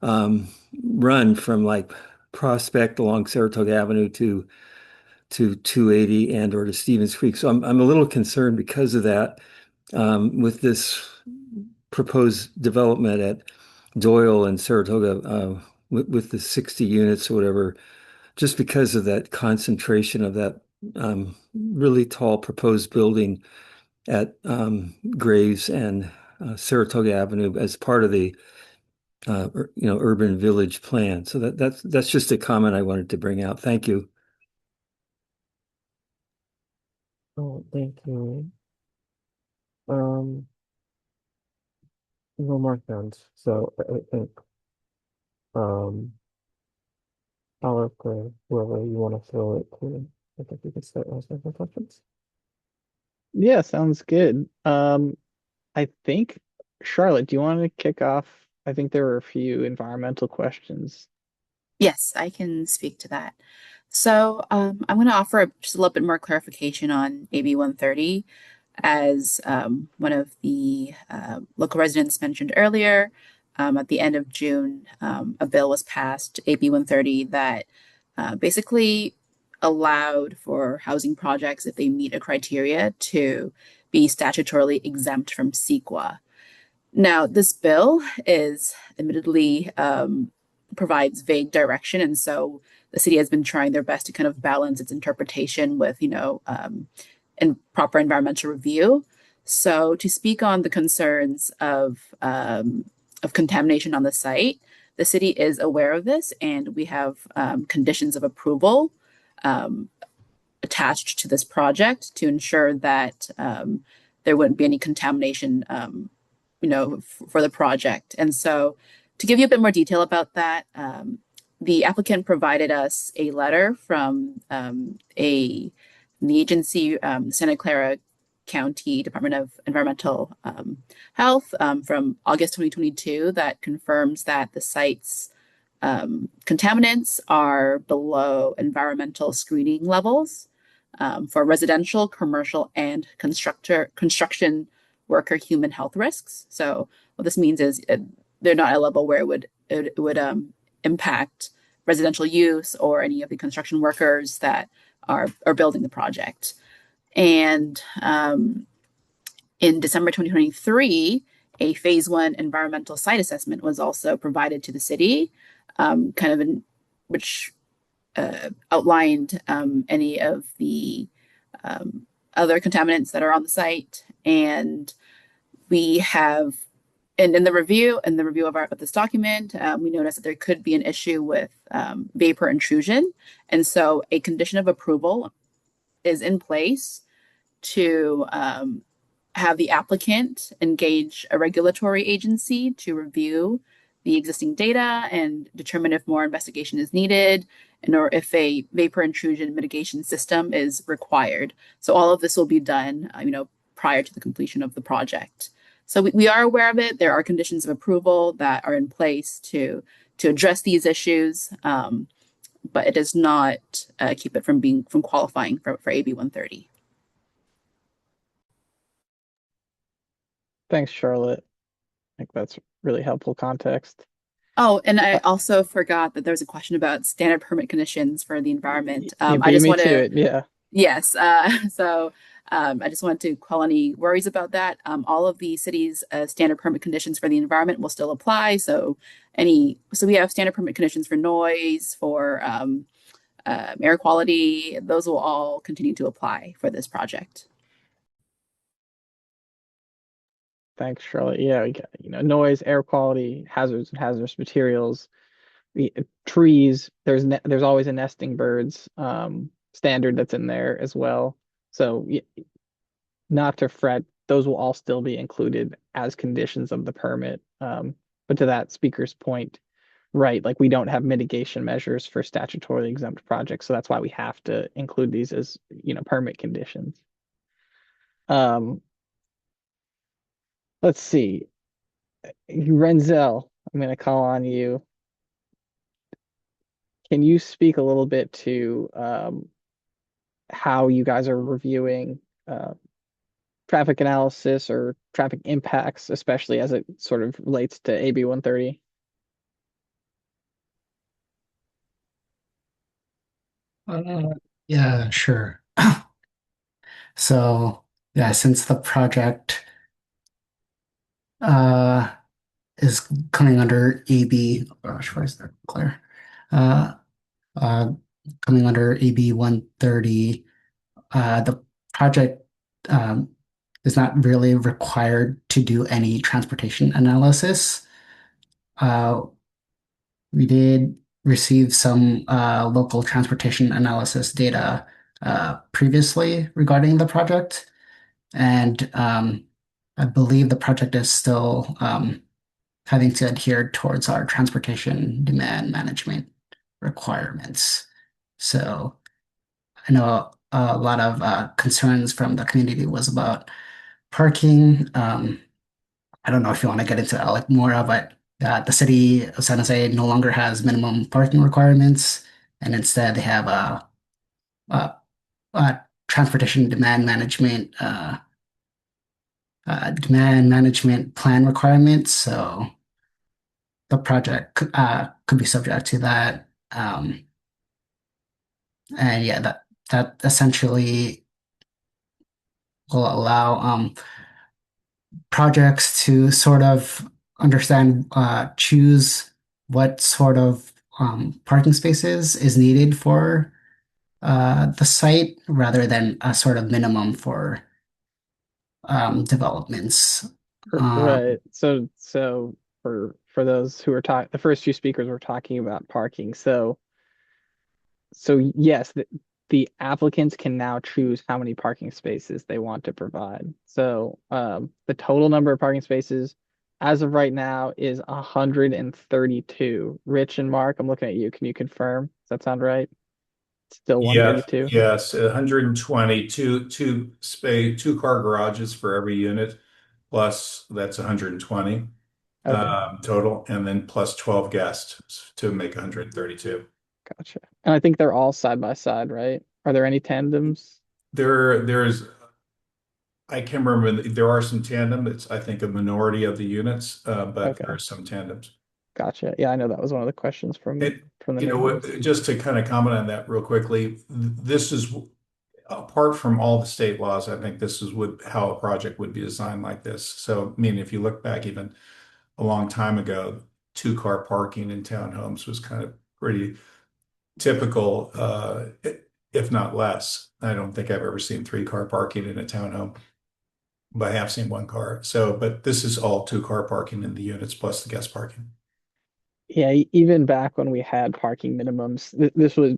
run from like Prospect along Saratoga Avenue to 280 and or to Stevens Creek. So I'm a little concerned because of that with this proposed development at Doyle and Saratoga with the 60 units or whatever, just because of that concentration of that really tall proposed building at Graves and Saratoga Avenue as part of the urban village plan. So that's just a comment I wanted to bring out. Thank you. Oh, thank you. Um, no more hands. So I think um Alec or whoever you want to throw it to. I think we can start asking some questions. Yeah, sounds good. I think, Charlotte, do you want to kick off? I think there were a few environmental questions. Yes, I can speak to that. So I'm going to offer just a little bit more clarification on AB 130. As one of the local residents mentioned earlier, at the end of June, a bill was passed, AB 130, that basically allowed for housing projects, if they meet a criteria, to be statutorily exempt from CEQA. Now, this bill is admittedly provides vague direction, and so the city has been trying their best to kind of balance its interpretation with, and proper environmental review. So, to speak on the concerns of contamination on the site, the city is aware of this, and we have conditions of approval um, attached to this project to ensure that there wouldn't be any contamination, for the project. And so, to give you a bit more detail about that, the applicant provided us a letter from the agency, Santa Clara County Department of Environmental Health, from August 2022, that confirms that the site's contaminants are below environmental screening levels for residential, commercial, and construction worker human health risks. So what this means is they're not at a level where it would impact residential use or any of the construction workers that are building the project. And in December 2023, a phase one environmental site assessment was also provided to the city, which outlined any of the other contaminants that are on the site. And we have, and in the review of this document, we noticed that there could be an issue with vapor intrusion. And so a condition of approval is in place to have the applicant engage a regulatory agency to review the existing data and determine if more investigation is needed and or if a vapor intrusion mitigation system is required. So all of this will be done, prior to the completion of the project. So we are aware of it. There are conditions of approval that are in place to address these issues, but it does not keep it from qualifying for AB 130. Thanks, Charlotte. I think that's really helpful context. Oh, and I also forgot that there was a question about standard permit conditions for the environment. You I beat just me want to to, it, yeah. yes. So I just wanted to quell any worries about that. All of the city's standard permit conditions for the environment will still apply. So we have standard permit conditions for noise, for air quality. Those will all continue to apply for this project. Thanks, Charlotte. Yeah, we got, noise, air quality, hazards and hazardous materials, the trees. There's always a nesting birds standard that's in there as well. So not to fret, those will all still be included as conditions of the permit. But to that speaker's point, right, like we don't have mitigation measures for statutorily exempt projects, so that's why we have to include these as, permit conditions. Let's see. Renzel, I'm going to call on you. Can you speak a little bit to how you guys are reviewing traffic analysis or traffic impacts, especially as it sort of relates to AB 130? Yeah, sure. So, yeah, since the project uh, is coming under AB. Oh gosh, why is that clear? Uh, uh, Coming under AB 130. The project is not really required to do any transportation analysis. Uh, we did receive some local transportation analysis data previously regarding the project, and I believe the project is still having to adhere towards our transportation demand management requirements. So I know a lot of concerns from the community was about parking. I don't know if you want to get into like more of it. The city of San Jose no longer has minimum parking requirements, and instead they have a transportation demand management plan requirements. So the project could be subject to that. And yeah, that essentially will allow projects to sort of understand, choose what sort of parking spaces is needed for the site rather than a sort of minimum for developments. Right. So for those who are talking, the first few speakers were talking about parking. So yes, the applicants can now choose how many parking spaces they want to provide. So the total number of parking spaces as of right now is 132. Rich and Mark, I'm looking at you. Can you confirm? Does that sound right? Still Yeah, 132? yes, 120, two car garages for every unit, plus that's 120 Okay, total, and then plus 12 guests to make 132. gotcha. And I think they're all side by side, right? Are there any tandems? There's I can't remember. There are some tandem. It's I think a minority of the units, but there Okay, are some tandems. gotcha. Yeah, I know that was one of the questions It, from the you know what? neighbors. Just to kind of comment on that real quickly, this is apart from all the state laws. I think this is what how a project would be designed like this. So, I mean, if you look back even a long time ago, two-car parking in townhomes was kind of pretty typical, if not less. I don't think I've ever seen three-car parking in a townhome, but I have seen one car. So, but this is all two-car parking in the units plus the guest parking. Yeah, even back when we had parking minimums,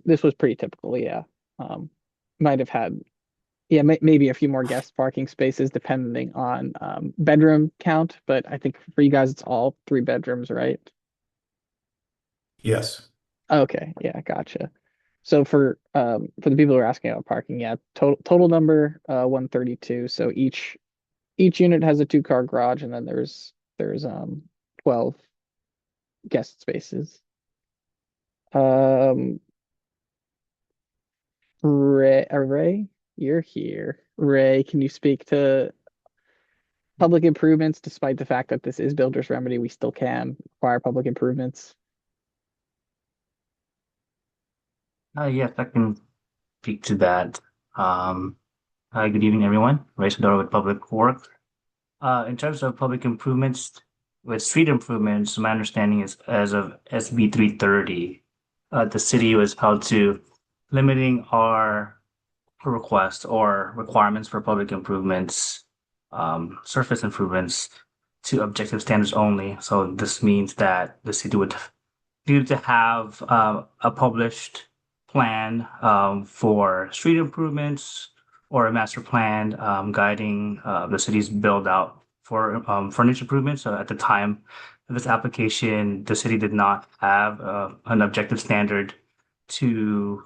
this was pretty typical. Yeah, um, might have had maybe a few more guest parking spaces depending on bedroom count, but I think for you guys it's all three bedrooms, right? Yes. Okay, yeah, gotcha. So for the people who are asking about parking, yeah, total number 132. So each unit has a two-car garage, and then there's 12 guest spaces. Um, Ray, you're here. Ray, can you speak to public improvements, despite the fact that this is builder's remedy, we still can require public improvements? Yes, I can speak to that. Um, Hi, good evening, everyone. Ray Sador with Public Works. In terms of public improvements, with street improvements, my understanding is as of SB 330, the city was held to limiting our request or requirements for public improvements, surface improvements to objective standards only. So this means that the city would due to have a published plan for street improvements or a master plan guiding the city's build out for furniture improvements. So at the time of this application, the city did not have an objective standard to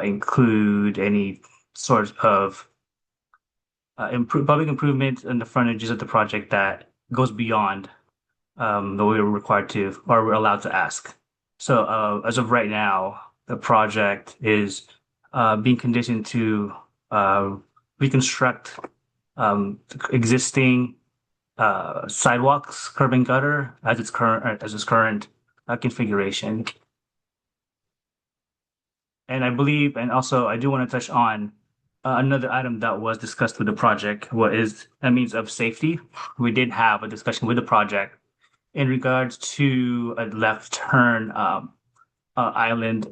include any sort of public improvement in the frontages of the project that goes beyond that we were required to or we're allowed to ask. So as of right now, the project is being conditioned to reconstruct existing sidewalks, curb and gutter as its current configuration. And I believe, and also I do want to touch on another item that was discussed with the project, what is a means of safety. We did have a discussion with the project in regards to a left turn island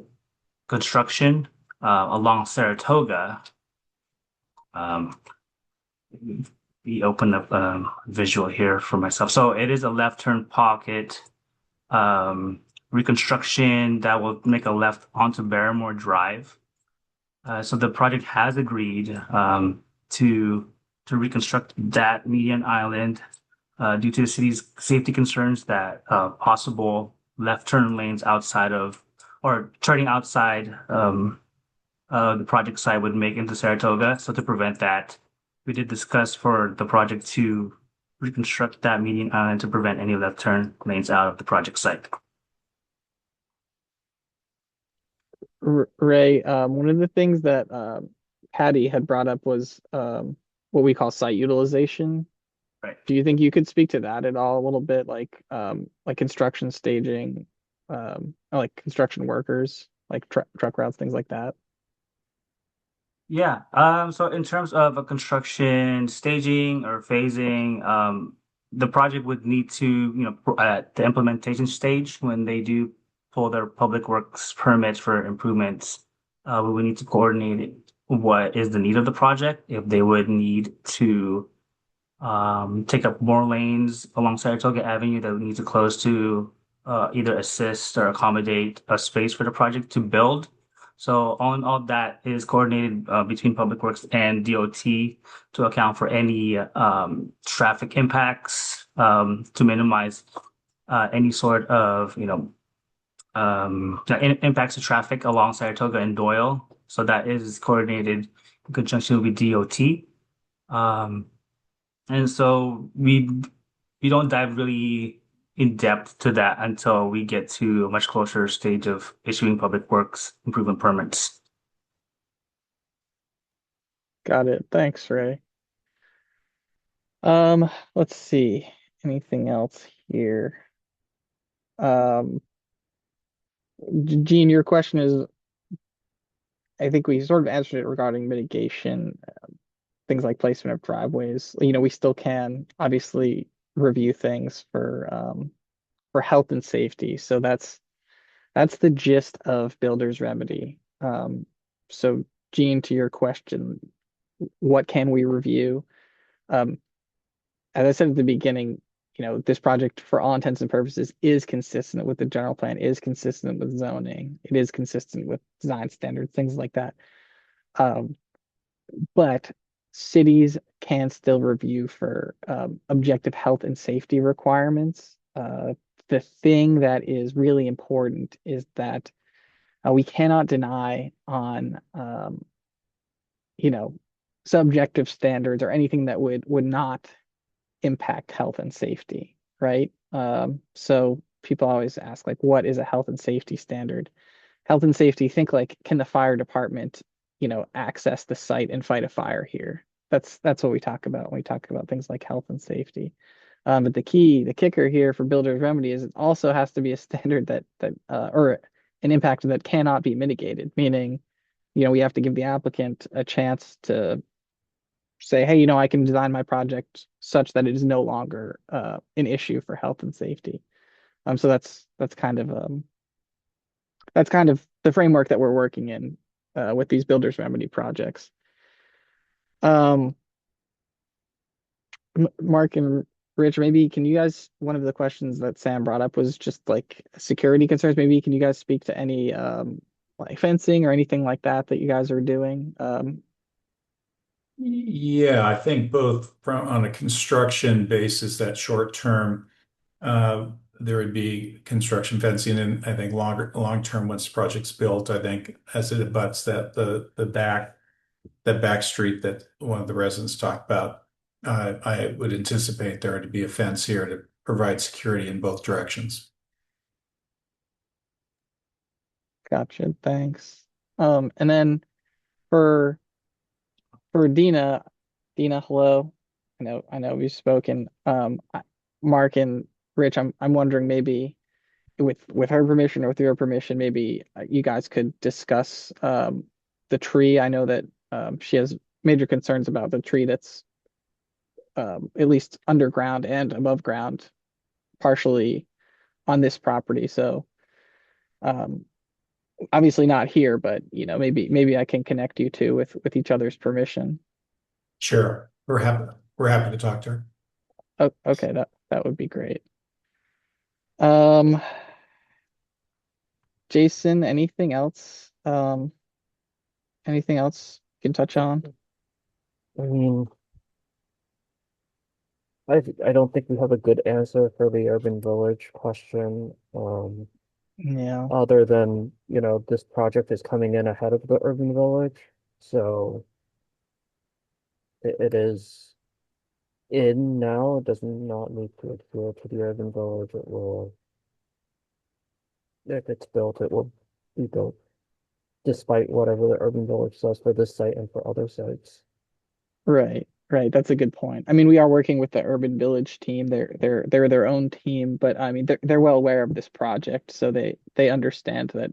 construction along Saratoga. Um, we open up visual here for myself. So it is a left turn pocket reconstruction that will make a left onto Barrymore Drive. So the project has agreed to reconstruct that median island due to the city's safety concerns that possible left turn lanes outside of or turning outside the project site would make into Saratoga. So to prevent that, we did discuss for the project to reconstruct that median island to prevent any left turn lanes out of the project site. Ray, one of the things that Patty had brought up was what we call site utilization. Right. Do you think you could speak to that at all a little bit, like construction staging, like construction workers, like truck routes, things like that? Yeah. So in terms of a construction staging or phasing, the project would need to, at the implementation stage, when they do pull their public works permits for improvements, we would need to coordinate what is the need of the project. If they would need to take up more lanes along Saratoga Avenue that we need to close to either assist or accommodate a space for the project to build. So all that is coordinated between Public Works and DOT to account for any traffic impacts to minimize any sort of impacts to traffic along Saratoga and Doyle. So that is coordinated in conjunction with DOT. And so we don't dive really in depth to that until we get to a much closer stage of issuing public works improvement permits. Got it. Thanks, Ray. Let's see. Anything else here? Gene, your question is, I think we sort of answered it regarding mitigation, things like placement of driveways. We still can obviously review things for health and safety. So that's the gist of builder's remedy. So Gene, to your question, what can we review? As I said at the beginning, this project, for all intents and purposes, is consistent with the general plan, is consistent with zoning, it is consistent with design standards, things like that. But cities can still review for objective health and safety requirements. The thing that is really important is that we cannot deny on subjective standards or anything that would not impact health and safety, right? So people always ask, like, what is a health and safety standard? Health and safety, think like, can the fire department, access the site and fight a fire here? That's what we talk about when we talk about things like health and safety. But the kicker here for builder's remedy is it also has to be a standard that or an impact that cannot be mitigated, meaning, we have to give the applicant a chance to say, hey, I can design my project such that it is no longer an issue for health and safety. So that's kind of the framework that we're working in with these builders remedy projects. Mark and Rich, maybe can you guys, one of the questions that Sam brought up was just like security concerns. Maybe can you guys speak to any like fencing or anything like that you guys are doing? Yeah, I think both on a construction basis, that short term, there would be construction fencing, and I think long term, once the project's built, I think as it abuts that back street that one of the residents talked about, I would anticipate there to be a fence here to provide security in both directions. Gotcha, thanks. And then for Dina, hello. I know we've spoken. Mark and Rich, I'm wondering, maybe with her permission or with your permission, maybe you guys could discuss the tree. I know that she has major concerns about the tree that's at least underground and above ground partially on this property. So um, obviously not here, but maybe I can connect you two with each other's permission. Sure. We're happy to talk to her. Oh, okay, that would be great. Um, Jason, anything else you can touch on? I mean, I don't think we have a good answer for the urban village question. Yeah, Other than, this project is coming in ahead of the urban village, so it is in now. It does not need to adhere to the urban village. It will, if it's built, it will be built despite whatever the urban village says for this site and for other sites. right, right. That's a good point. I mean, we are working with the urban village team. They're their own team, but I mean, they're well aware of this project, so they understand that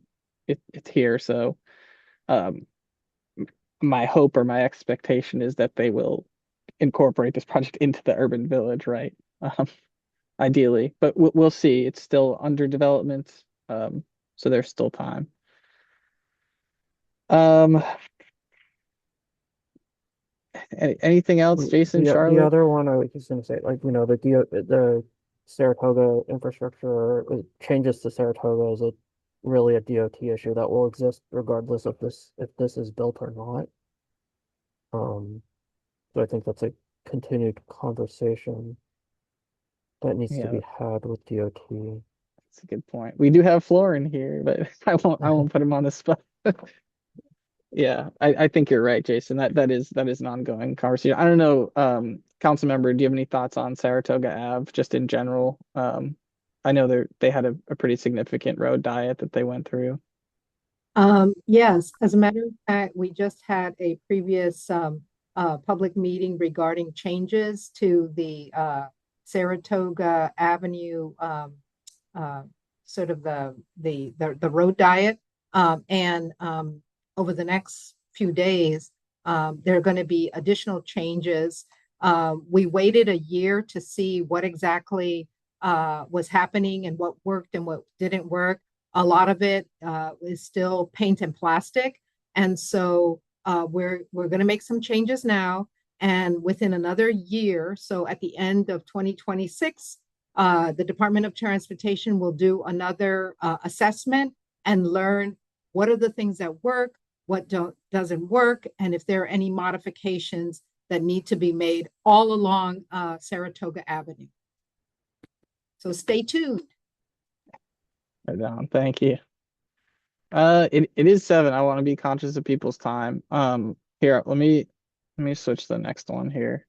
it's here. So, um, my hope or my expectation is that they will incorporate this project into the urban village, right? Um, Ideally, but we'll see. It's still under development, so there's still time. Um, anything else, Jason, The Charlotte? other one I was just gonna say, like, the Saratoga infrastructure changes to Saratoga is really a DOT issue that will exist regardless of if this is built or not. So I think that's a continued conversation that needs to Yeah, be had with DOT. that's a good point. We do have Florin here, but I won't put him on the spot. Yeah, I think you're right, Jason. That is an ongoing conversation. I don't know, council member, do you have any thoughts on Saratoga Ave just in general? I know they had a pretty significant road diet that they went through. Yes, as a matter of fact, we just had a previous public meeting regarding changes to the Saratoga Avenue uh, sort of the road diet. And over the next few days, there are going to be additional changes. We waited a year to see what exactly was happening and what worked and what didn't work. A lot of it is still paint and plastic. And so we're going to make some changes now. And within another year, so at the end of 2026, the Department of Transportation will do another assessment and learn what are the things that work, what doesn't work, and if there are any modifications that need to be made all along Saratoga Avenue. So stay tuned. Right down. Thank you. It is 7. I want to be conscious of people's time. Here, let me switch to the next one here.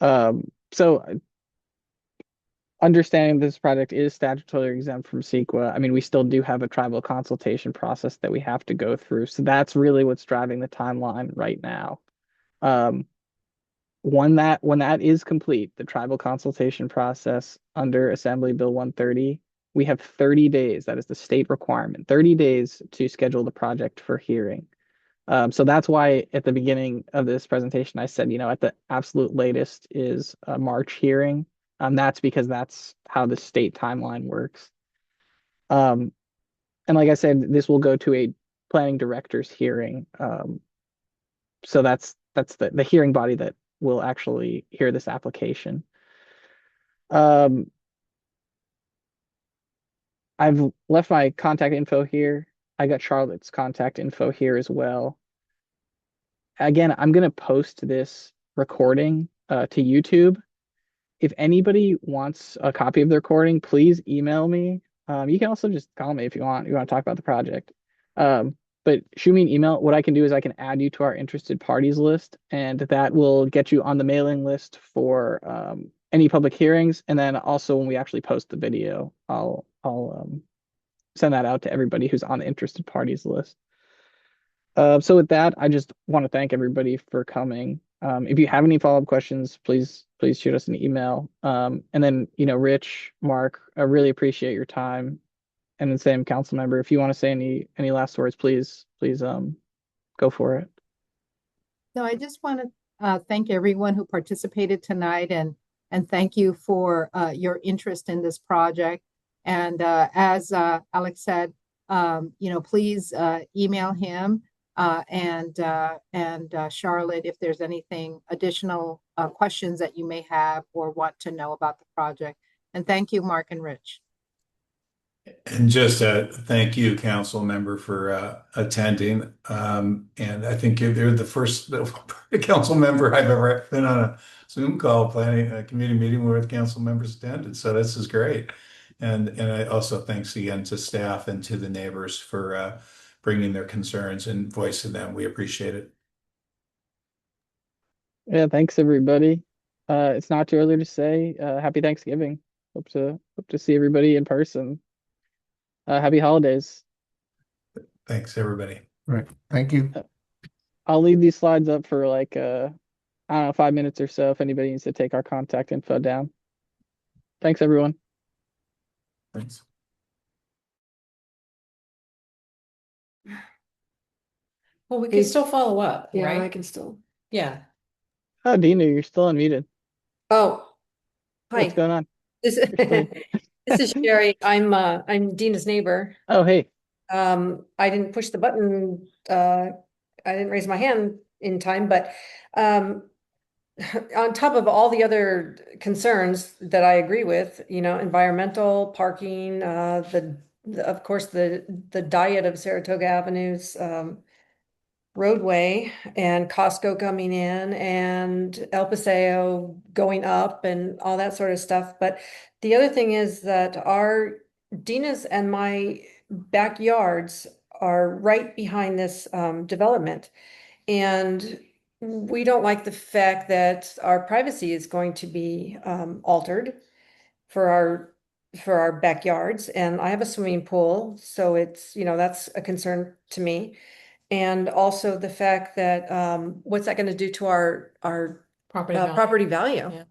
So understanding this project is statutorily exempt from CEQA. I mean, we still do have a tribal consultation process that we have to go through. So that's really what's driving the timeline right now. When that is complete, the tribal consultation process under Assembly Bill 130, we have 30 days. That is the state requirement, 30 days to schedule the project for hearing. So that's why at the beginning of this presentation, I said, at the absolute latest is a March hearing. That's because that's how the state timeline works. And like I said, this will go to a planning director's hearing. So that's the hearing body that will actually hear this application. I've left my contact info here. I got Charlotte's contact info here as well. Again, I'm going to post this recording to YouTube. If anybody wants a copy of the recording, please email me. You can also just call me if you want. You want to talk about the project. But shoot me an email. What I can do is I can add you to our interested parties list, and that will get you on the mailing list for any public hearings. And then also when we actually post the video, I'll send that out to everybody who's on the interested parties list. So with that, I just want to thank everybody for coming. If you have any follow-up questions, please shoot us an email. And then, Rich, Mark, I really appreciate your time. And then same council member, if you want to say any last words, please go for it. So I just want to thank everyone who participated tonight and And thank you for your interest in this project. And as Alex said, please email him and Charlotte if there's anything additional questions that you may have or want to know about the project. And thank you, Mark and Rich. And just thank you, council member, for attending. And I think they're the first council member I've ever been on a Zoom call planning a community meeting where the council members attended. So this is great. And I also thanks again to staff and to the neighbors for bringing their concerns and voicing them. We appreciate it. Yeah, thanks everybody. It's not too early to say happy Thanksgiving. Hope to see everybody in person. Happy holidays. Thanks, everybody. Right. Thank you. I'll leave these slides up for like I don't know, 5 minutes or so if anybody needs to take our contact info down. Thanks, everyone. Thanks. Well, we can still follow up, Yeah, right? I can still. Yeah. Oh, Dina, you're still unmuted. Oh, What's hi. going on? This, Still... this is Sherry. I'm Dina's neighbor. Oh, hey. I didn't push the button. I didn't raise my hand in time, but on top of all the other concerns that I agree with, environmental, parking, of course, the diet of Saratoga Avenue's roadway and Costco coming in and El Paseo going up and all that sort of stuff. But the other thing is that our Dina's and my backyards are right behind this development. And we don't like the fact that our privacy is going to be altered for our backyards. And I have a swimming pool, so it's, that's a concern to me. And also the fact that what's that going to do to our property value? Yeah.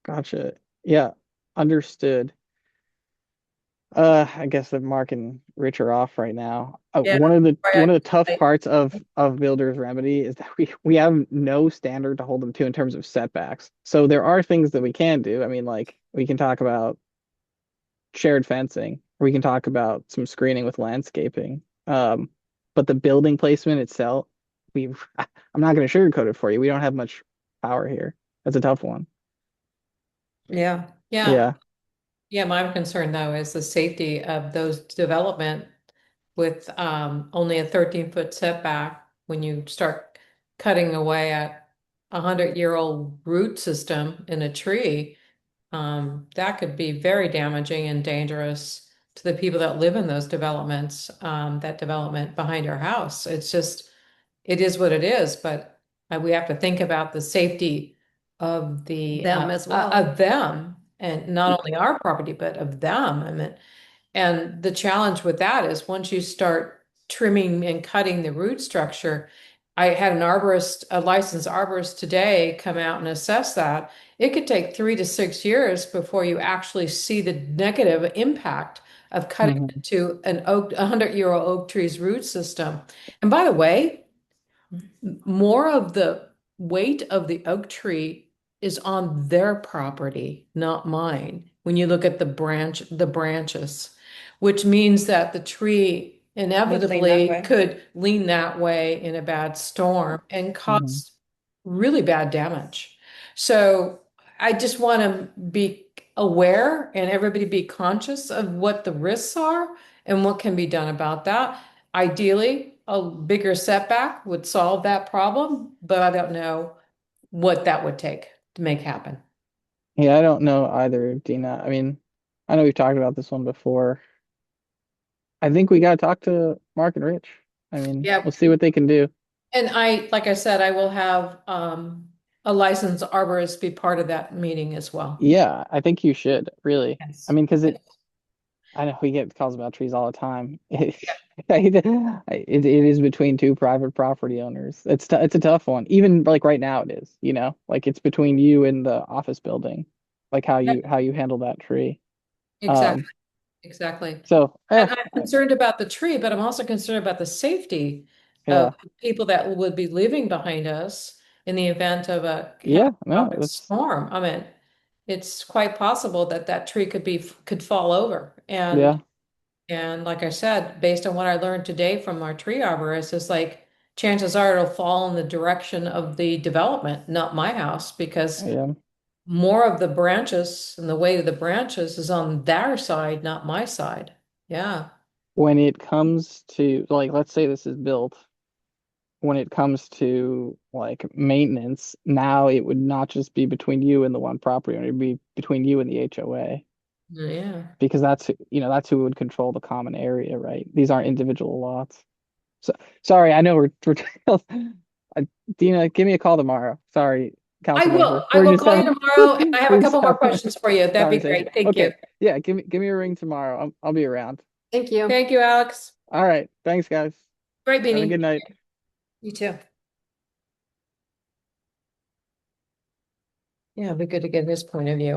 Gotcha. Yeah, understood. I guess that Mark and Rich are off right now. Yeah, one of the tough right. parts of builder's remedy is that we have no standard to hold them to in terms of setbacks. So there are things that we can do. I mean, like we can talk about shared fencing, or we can talk about some screening with landscaping. But the building placement itself, I'm not going to sugarcoat it for you. We don't have much power here. That's a tough one. Yeah. Yeah. Yeah, my concern though is the safety of those development with only a 13-foot setback when you start cutting away at 100-year-old root system in a tree. That could be very damaging and dangerous to the people that live in those developments, that development behind our house. It is what it is, but we have to think about the safety of Them as well. Of them, and not only our property, but of them. I mean, and the challenge with that is once you start trimming and cutting the root structure, I had a licensed arborist today come out and assess that. It could take 3 to 6 years before you actually see the negative impact of cutting into a 100-year-old oak tree's root system. And by the way, more of the weight of the oak tree is on their property, not mine. When you look at the branches, which means that the tree inevitably could lean that way in a bad storm and cause really bad damage. So I just want to be aware and everybody be conscious of what the risks are and what can be done about that. Ideally, a bigger setback would solve that problem, but I don't know what that would take to make happen. Yeah, I don't know either, Dina. I mean, I know we've talked about this one before. I think we got to talk to Mark and Rich. I mean, Yeah. we'll see what they can do. And like I said, I will have a licensed arborist be part of that meeting as well. Yeah, I think you should, really. Yes. I mean, because I know we get calls about trees all the time. It is between two private property owners. It's a tough one. Even like right now it is, like it's between you and the office building, like how you handle that tree. Exactly. Exactly. So and I'm concerned about the tree, but I'm also concerned about the safety of people that would be living behind us in the event of a Yeah, no, catastrophic that's storm. I mean, it's quite possible that that tree could fall over. yeah, And like I said, based on what I learned today from our tree arborist, is like chances are it'll fall in the direction of the development, not my house, because yeah. more of the branches and the weight of the branches is on their side, not my side. Yeah. When it comes to like, let's say this is built, when it comes to like maintenance, now it would not just be between you and the one property owner, it'd be between you and the HOA Yeah. because that's who would control the common area, right? These aren't individual lots. So sorry, I know we're Dina, give me a call tomorrow. Sorry, I council member. will. I will call you tomorrow, and I have a Please couple more have questions for you. That'd be conversation. great. Thank you. Okay. Yeah, give me a ring tomorrow. I'll be around. Thank you. Thank you, Alex. All right. Thanks, guys. Great, Have a Beanie. good night. You too. Yeah, it'd be good to get his point of view.